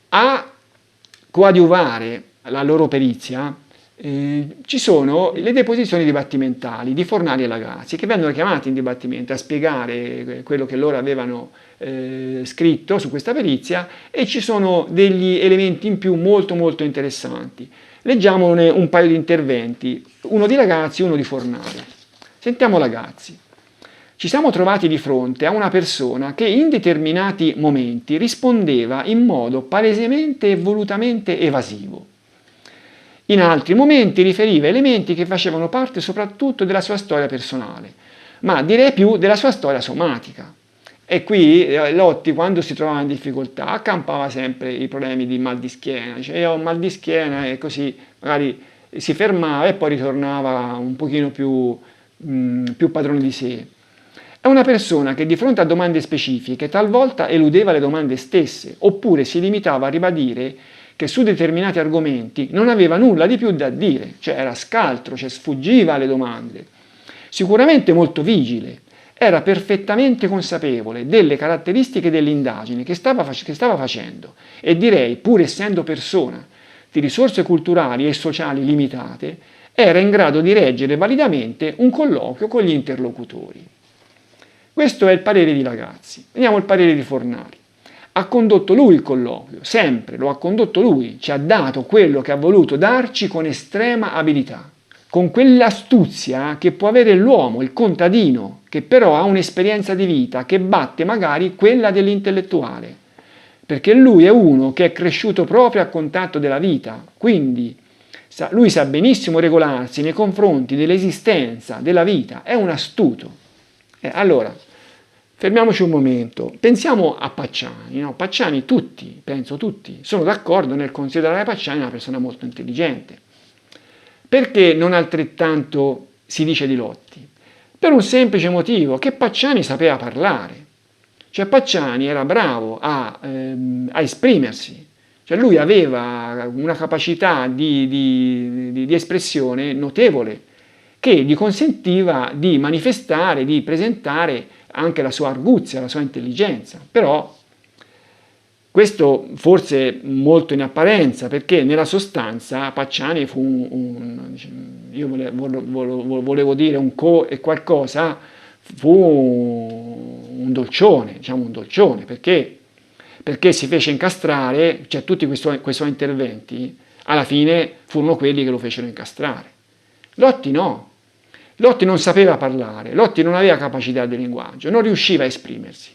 A coadiuvare la loro perizia ci sono le deposizioni dibattimentali di Fornari e Lagazzi, che vengono chiamati in dibattimento a spiegare quello che loro avevano scritto su questa perizia, e ci sono degli elementi in più molto molto interessanti. Leggiamone un paio di interventi, uno di Lagazzi e uno di Fornari. Sentiamo Lagazzi. Ci siamo trovati di fronte a una persona che in determinati momenti rispondeva in modo palesemente e volutamente evasivo. In altri momenti riferiva elementi che facevano parte soprattutto della sua storia personale, ma direi più della sua storia somatica. E qui Lotti, quando si trovava in difficoltà, accampava sempre i problemi di mal di schiena, diceva io ho mal di schiena, e così magari si fermava e poi ritornava un pochino più padrone di sé. È una persona che di fronte a domande specifiche talvolta eludeva le domande stesse, oppure si limitava a ribadire che su determinati argomenti non aveva nulla di più da dire, cioè era scaltro, sfuggiva alle domande. Sicuramente molto vigile, era perfettamente consapevole delle caratteristiche dell'indagine che stava facendo, e direi, pur essendo persona di risorse culturali e sociali limitate, era in grado di reggere validamente un colloquio con gli interlocutori. Questo è il parere di Lagazzi. Vediamo il parere di Fornari. Ha condotto lui il colloquio, sempre lo ha condotto lui, ci ha dato quello che ha voluto darci con estrema abilità, con quell'astuzia che può avere l'uomo, il contadino, che però ha un'esperienza di vita che batte magari quella dell'intellettuale, perché lui è uno che è cresciuto proprio a contatto della vita, quindi lui sa benissimo regolarsi nei confronti dell'esistenza, della vita, è un astuto. Allora, fermiamoci un momento, pensiamo a Pacciani, no? Pacciani penso tutti, sono d'accordo nel considerare Pacciani una persona molto intelligente. Perché non altrettanto si dice di Lotti? Per un semplice motivo, che Pacciani sapeva parlare, cioè Pacciani era bravo a esprimersi, cioè lui aveva una capacità di espressione notevole, che gli consentiva di manifestare, di presentare anche la sua arguzia, la sua intelligenza. Però questo forse molto in apparenza, perché nella sostanza Pacciani fu io volevo dire un qualcosa, fu un dolcione, diciamo un dolcione, perché si fece incastrare, cioè tutti quei suoi interventi, alla fine furono quelli che lo fecero incastrare. Lotti no, Lotti non sapeva parlare, Lotti non aveva capacità di linguaggio, non riusciva a esprimersi.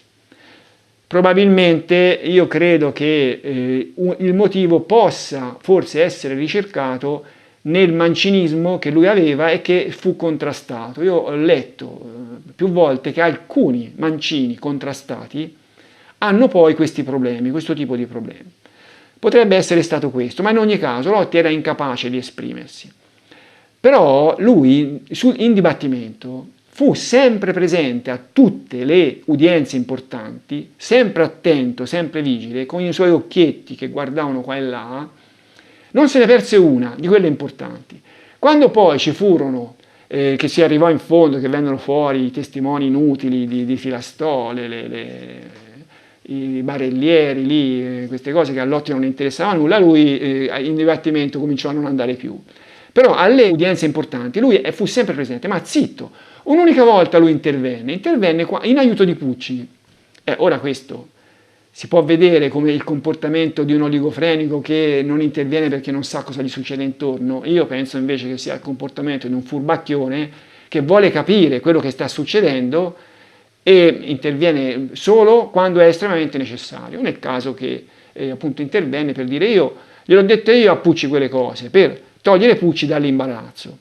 Probabilmente io credo che il motivo possa forse essere ricercato nel mancinismo che lui aveva e che fu contrastato. Io ho letto più volte che alcuni mancini contrastati hanno poi questi problemi, questo tipo di problemi. Potrebbe essere stato questo, ma in ogni caso Lotti era incapace di esprimersi. Però lui in dibattimento fu sempre presente a tutte le udienze importanti, sempre attento, sempre vigile, con i suoi occhietti che guardavano qua e là, non se ne perse una di quelle importanti. Quando poi ci furono, che si arrivò in fondo, che vennero fuori i testimoni inutili di Filastò, i barellieri lì, queste cose che a Lotti non interessava nulla, lui in dibattimento cominciò a non andare più. Però alle udienze importanti lui fu sempre presente, ma zitto. Un'unica volta lui intervenne in aiuto di Pucci. Ora questo si può vedere come il comportamento di un oligofrenico che non interviene perché non sa cosa gli succede intorno. Io penso invece che sia il comportamento di un furbacchione che vuole capire quello che sta succedendo e interviene solo quando è estremamente necessario. Nel caso che appunto intervenne per dire io, gliel'ho detto io a Pucci quelle cose, per togliere Pucci dall'imbarazzo.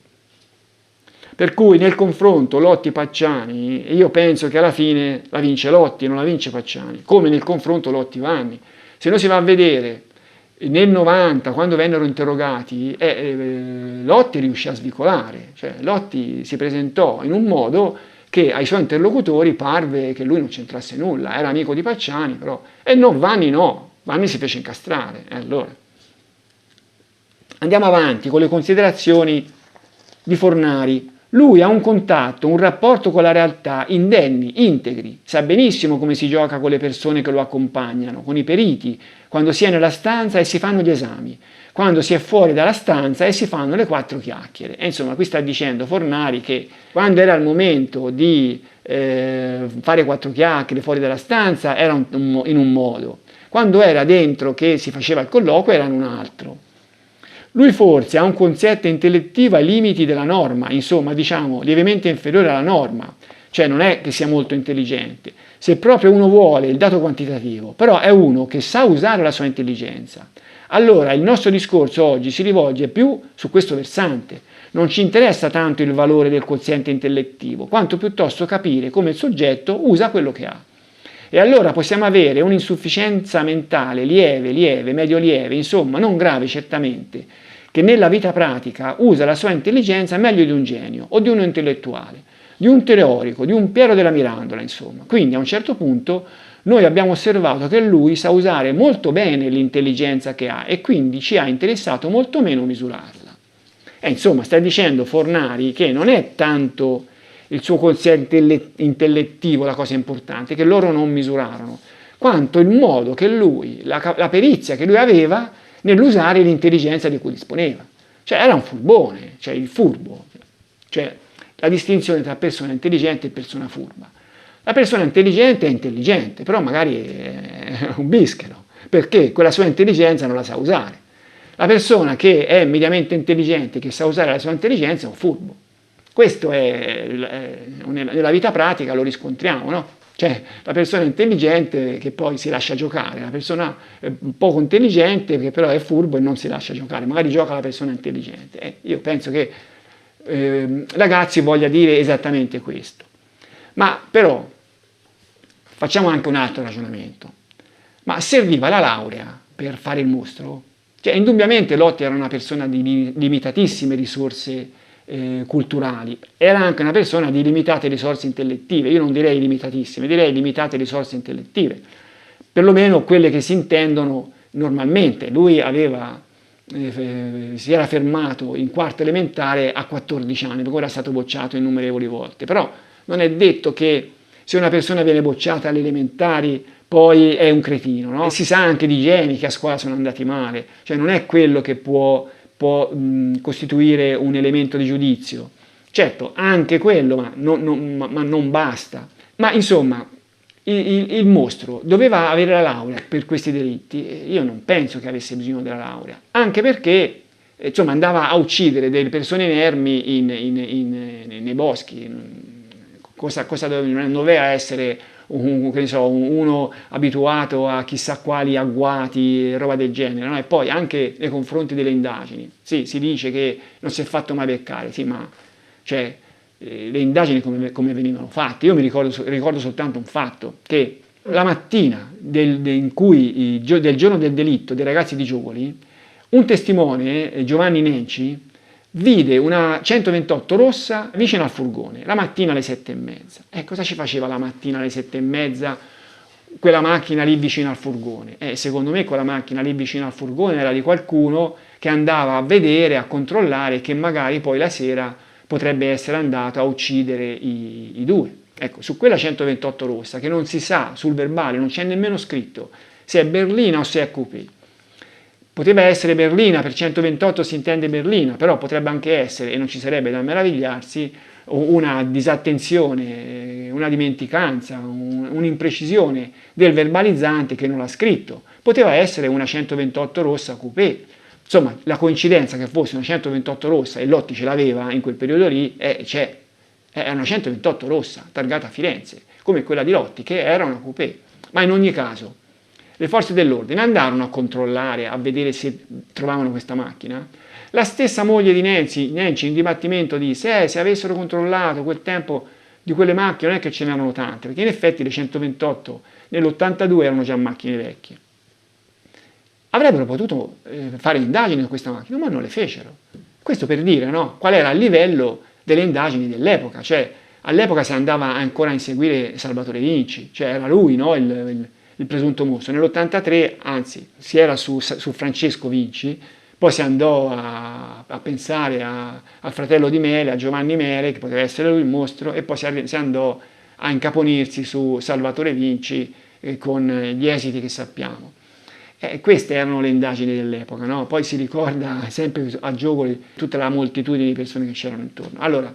Per cui nel confronto Lotti-Pacciani, io penso che alla fine la vince Lotti, non la vince Pacciani, come nel confronto Lotti-Vanni. Se noi si va a vedere, nel 90, quando vennero interrogati, Lotti riuscì a svicolare, cioè Lotti si presentò in un modo che ai suoi interlocutori parve che lui non c'entrasse nulla, era amico di Pacciani, però, e no, Vanni si fece incastrare, allora. Andiamo avanti con le considerazioni di Fornari. Lui ha un contatto, un rapporto con la realtà indenni, integri, sa benissimo come si gioca con le persone che lo accompagnano, con i periti, quando si è nella stanza e si fanno gli esami, quando si è fuori dalla stanza e si fanno le 4 chiacchiere. E insomma, qui sta dicendo Fornari che quando era il momento di fare 4 chiacchiere fuori dalla stanza era in un modo, quando era dentro che si faceva il colloquio era in un altro. Lui forse ha un concetto intellettivo ai limiti della norma, insomma, diciamo, lievemente inferiore alla norma, cioè non è che sia molto intelligente, se proprio uno vuole il dato quantitativo, però è uno che sa usare la sua intelligenza. Allora il nostro discorso oggi si rivolge più su questo versante, non ci interessa tanto il valore del quoziente intellettivo, quanto piuttosto capire come il soggetto usa quello che ha. E allora possiamo avere un'insufficienza mentale lieve, medio lieve, insomma non grave certamente, che nella vita pratica usa la sua intelligenza meglio di un genio o di uno intellettuale, di un teorico, di un Piero della Mirandola, insomma. Quindi a un certo punto noi abbiamo osservato che lui sa usare molto bene l'intelligenza che ha e quindi ci ha interessato molto meno misurarla. E insomma sta dicendo Fornari che non è tanto il suo quoziente intellettivo la cosa importante, che loro non misurarono, quanto il modo che lui, la perizia che lui aveva nell'usare l'intelligenza di cui disponeva. Cioè era un furbone, cioè il furbo, cioè la distinzione tra persona intelligente e persona furba. La persona intelligente è intelligente, però magari è un bischero, perché quella sua intelligenza non la sa usare. La persona che è mediamente intelligente, che sa usare la sua intelligenza, è un furbo. Questo nella vita pratica lo riscontriamo, no? Cioè la persona intelligente che poi si lascia giocare, la persona poco intelligente che però è furbo e non si lascia giocare, magari gioca la persona intelligente. Io penso che Ragazzi voglia dire esattamente questo. Ma però facciamo anche un altro ragionamento. Ma serviva la laurea per fare il mostro? Cioè, indubbiamente Lotti era una persona di limitatissime risorse culturali, era anche una persona di limitate risorse intellettive, io non direi limitatissime, direi limitate risorse intellettive, perlomeno quelle che si intendono normalmente. Lui si era fermato in quarta elementare a 14 anni, perché era stato bocciato innumerevoli volte, però non è detto che se una persona viene bocciata alle elementari poi è un cretino, no? E si sa anche di geni che a scuola sono andati male, cioè non è quello che può costituire un elemento di giudizio. Certo, anche quello, ma non basta. Ma insomma, il mostro doveva avere la laurea per questi delitti? Io non penso che avesse bisogno della laurea, anche perché insomma, andava a uccidere delle persone inermi nei boschi. Cosa non doveva essere che ne so, uno abituato a chissà quali agguati, roba del genere, no? E poi anche nei confronti delle indagini, sì, si dice che non si è fatto mai beccare, sì, ma cioè, le indagini come venivano fatte? Io mi ricordo soltanto un fatto, che la mattina del giorno del delitto dei ragazzi di Giovoli, un testimone, Giovanni Nenci, vide una 128 rossa vicino al furgone, la mattina alle 7:30. E cosa ci faceva la mattina alle 7:30 quella macchina lì vicino al furgone? Secondo me quella macchina lì vicino al furgone era di qualcuno che andava a vedere, a controllare, che magari poi la sera potrebbe essere andato a uccidere i due. Ecco, su quella 128 rossa, che non si sa, sul verbale non c'è nemmeno scritto se è berlina o se è coupé. Poteva essere berlina, per 128 si intende berlina, però potrebbe anche essere, e non ci sarebbe da meravigliarsi, una disattenzione, una dimenticanza, un'imprecisione del verbalizzante che non l'ha scritto. Poteva essere una 128 rossa coupé. Insomma, la coincidenza che fosse una 128 rossa e Lotti ce l'aveva in quel periodo lì, c'è. È una 128 rossa, targata a Firenze, come quella di Lotti, che era una coupé. Ma in ogni caso, le forze dell'ordine andarono a controllare, a vedere se trovavano questa macchina. La stessa moglie di Nenci in dibattimento disse se avessero controllato quel tempo di quelle macchine non è che ce n'erano tante, perché in effetti le 128 nell'82 erano già macchine vecchie. Avrebbero potuto fare indagini su questa macchina, ma non le fecero. Questo per dire, no, qual era il livello delle indagini dell'epoca, cioè all'epoca si andava ancora a inseguire Salvatore Vinci, cioè era lui, no, il presunto mostro. Nell'83, anzi, si era su Francesco Vinci, poi si andò a pensare al fratello di Mele, a Giovanni Mele, che poteva essere lui il mostro, e poi si andò a incaponirsi su Salvatore Vinci con gli esiti che sappiamo. Queste erano le indagini dell'epoca, no? Poi si ricorda sempre a Giovoli tutta la moltitudine di persone che c'erano intorno. Allora,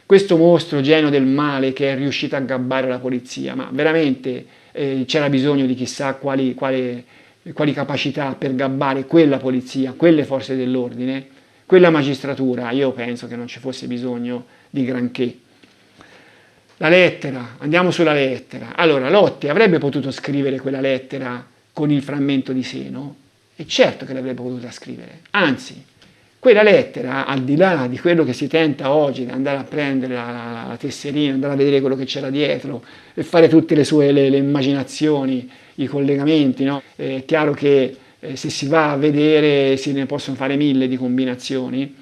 questo mostro genio del male che è riuscito a gabbare la polizia, ma veramente c'era bisogno di chissà quali capacità per gabbare quella polizia, quelle forze dell'ordine, quella magistratura? Io penso che non ci fosse bisogno di granché. La lettera, andiamo sulla lettera. Allora, Lotti avrebbe potuto scrivere quella lettera con il frammento di seno? E certo che l'avrebbe potuta scrivere, anzi, quella lettera, al di là di quello che si tenta oggi, di andare a prendere la tesserina, andare a vedere quello che c'era dietro e fare tutte le immaginazioni, i collegamenti, no? È chiaro che se si va a vedere se ne possono fare 1000 di combinazioni.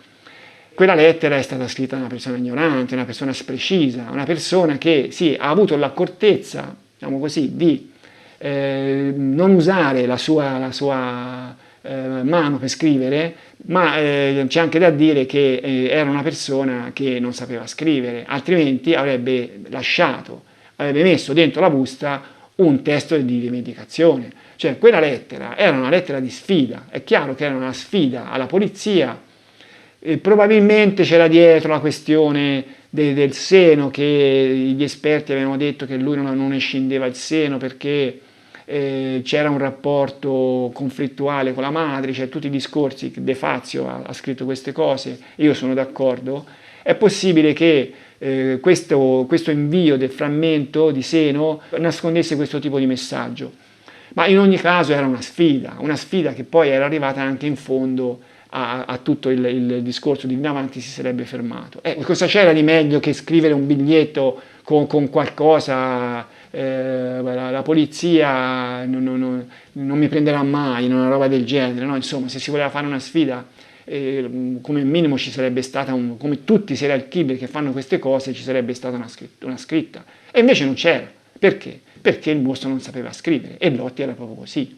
Quella lettera è stata scritta da una persona ignorante, una persona sprecisa, una persona che sì, ha avuto l'accortezza, diciamo così, di non usare la sua mano per scrivere, ma c'è anche da dire che era una persona che non sapeva scrivere, altrimenti avrebbe messo dentro la busta un testo di rivendicazione. Cioè quella lettera era una lettera di sfida, è chiaro che era una sfida alla polizia, probabilmente c'era dietro la questione del seno, che gli esperti avevano detto che lui non ne scindeva il seno perché c'era un rapporto conflittuale con la madre, cioè tutti i discorsi che De Fazio ha scritto queste cose, io sono d'accordo. È possibile che questo invio del frammento di seno nascondesse questo tipo di messaggio, ma in ogni caso era una sfida che poi era arrivata anche in fondo a tutto il discorso di in avanti si sarebbe fermato. Cosa c'era di meglio che scrivere un biglietto con qualcosa? La polizia non mi prenderà mai, una roba del genere, no? Insomma, se si voleva fare una sfida, come minimo ci sarebbe stata, come tutti i serial killer che fanno queste cose, ci sarebbe stata una scritta. E invece non c'era. Perché? Perché il mostro non sapeva scrivere, e Lotti era proprio così.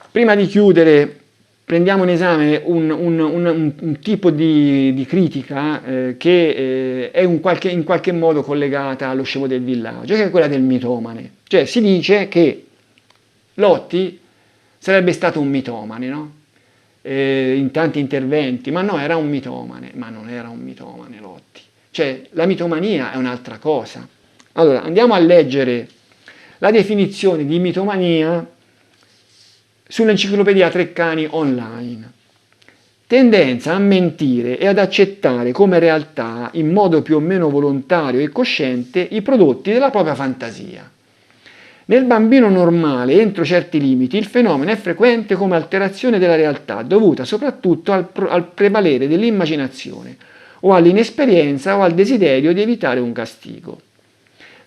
Prima di chiudere, prendiamo in esame un tipo di critica che è in qualche modo collegata allo scemo del villaggio, che è quella del mitomane. Cioè si dice che Lotti sarebbe stato un mitomane, no? In tanti interventi, ma no, era un mitomane, ma non era un mitomane Lotti. Cioè la mitomania è un'altra cosa. Allora, andiamo a leggere la definizione di mitomania sull'enciclopedia Treccani online. Tendenza a mentire e ad accettare come realtà, in modo più o meno volontario e cosciente, i prodotti della propria fantasia. Nel bambino normale, entro certi limiti, il fenomeno è frequente come alterazione della realtà, dovuta soprattutto al prevalere dell'immaginazione, o all'inesperienza o al desiderio di evitare un castigo.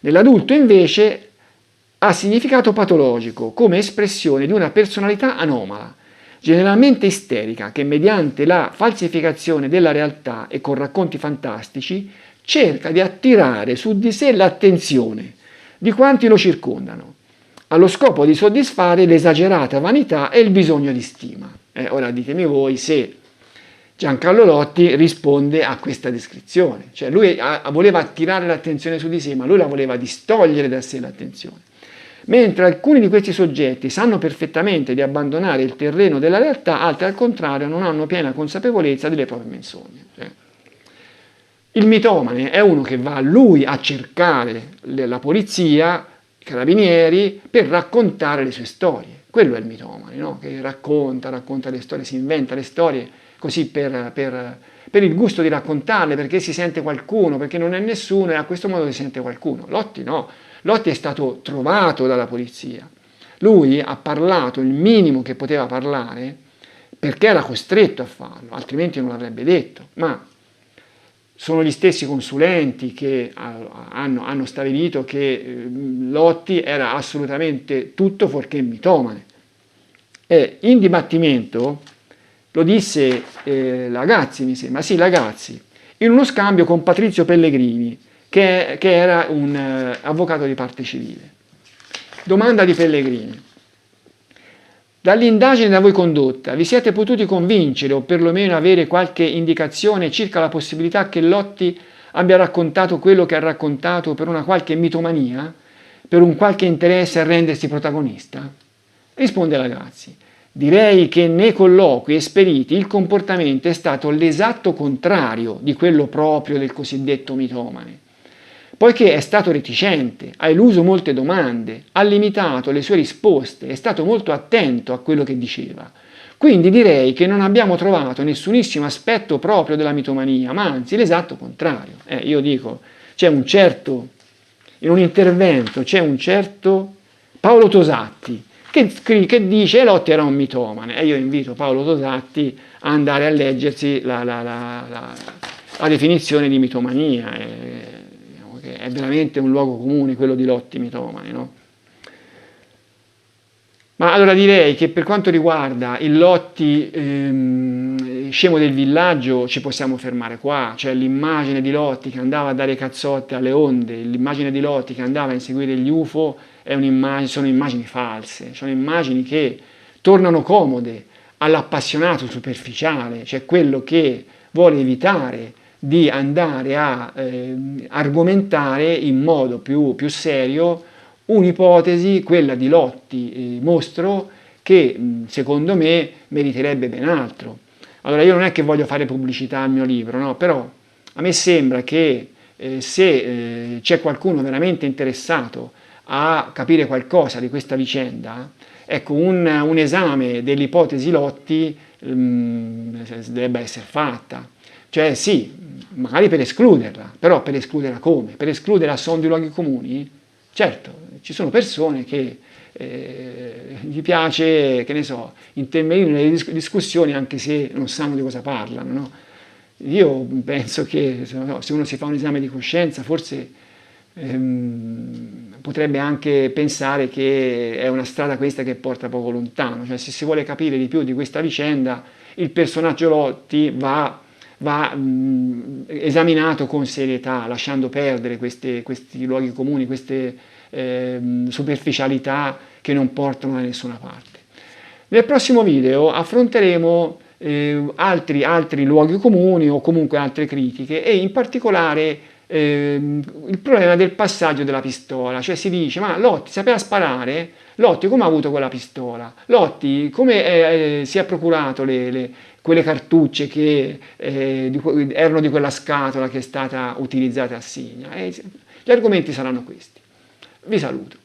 Nell'adulto, invece, ha significato patologico, come espressione di una personalità anomala, generalmente isterica, che mediante la falsificazione della realtà e con racconti fantastici cerca di attirare su di sé l'attenzione di quanti lo circondano, allo scopo di soddisfare l'esagerata vanità e il bisogno di stima. Ora ditemi voi se Giancarlo Lotti risponde a questa descrizione, cioè lui voleva attirare l'attenzione su di sé, ma lui la voleva distogliere da sé l'attenzione. Mentre alcuni di questi soggetti sanno perfettamente di abbandonare il terreno della realtà, altri al contrario non hanno piena consapevolezza delle proprie menzogne. Il mitomane è uno che va lui a cercare la polizia, i carabinieri, per raccontare le sue storie. Quello è il mitomane, no? Che racconta le storie, si inventa le storie così per il gusto di raccontarle, perché si sente qualcuno, perché non è nessuno e a questo modo si sente qualcuno. Lotti no. Lotti è stato trovato dalla polizia. Lui ha parlato il minimo che poteva parlare perché era costretto a farlo, altrimenti non l'avrebbe detto. Ma sono gli stessi consulenti che hanno stabilito che Lotti era assolutamente tutto fuorché mitomane. E in dibattimento lo disse Lagazzi, mi sembra, sì, Lagazzi, in uno scambio con Patrizio Pellegrini, che era un avvocato di parte civile. Domanda di Pellegrini. Dall'indagine da voi condotta, vi siete potuti convincere o perlomeno avere qualche indicazione circa la possibilità che Lotti abbia raccontato quello che ha raccontato per una qualche mitomania, per un qualche interesse a rendersi protagonista? Risponde Lagazzi. Direi che nei colloqui esperiti il comportamento è stato l'esatto contrario di quello proprio del cosiddetto mitomane. Poiché è stato reticente, ha eluso molte domande, ha limitato le sue risposte, è stato molto attento a quello che diceva. Quindi direi che non abbiamo trovato nessunissimo aspetto proprio della mitomania, ma anzi l'esatto contrario. Io dico, in un intervento c'è un certo Paolo Tosatti che dice Lotti era un mitomane, e io invito Paolo Tosatti a andare a leggersi la definizione di mitomania. Che è veramente un luogo comune quello di Lotti mitomane, no? Ma allora direi che per quanto riguarda il Lotti scemo del villaggio ci possiamo fermare qua, cioè l'immagine di Lotti che andava a dare cazzotte alle onde, l'immagine di Lotti che andava a inseguire gli UFO sono immagini false, sono immagini che tornano comode all'appassionato superficiale, cioè quello che vuole evitare di andare a argomentare in modo più serio un'ipotesi, quella di Lotti mostro, che secondo me meriterebbe ben altro. Allora io non è che voglio fare pubblicità al mio libro, no? Però a me sembra che se c'è qualcuno veramente interessato a capire qualcosa di questa vicenda, ecco, un esame dell'ipotesi Lotti dovrebbe essere fatta. Cioè sì, magari per escluderla, però per escluderla come? Per escluderla a son di luoghi comuni? Certo, ci sono persone che gli piace, che ne so, intervenire nelle discussioni anche se non sanno di cosa parlano, no? Io penso che se uno si fa un esame di coscienza forse potrebbe anche pensare che è una strada questa che porta poco lontano, cioè se si vuole capire di più di questa vicenda il personaggio Lotti va esaminato con serietà, lasciando perdere questi luoghi comuni, queste superficialità che non portano da nessuna parte. Nel prossimo video affronteremo altri luoghi comuni o comunque altre critiche e in particolare il problema del passaggio della pistola, cioè si dice ma Lotti sapeva sparare? Lotti come ha avuto quella pistola? Lotti come si è procurato quelle cartucce che erano di quella scatola che è stata utilizzata a Signa? Gli argomenti saranno questi. Vi saluto.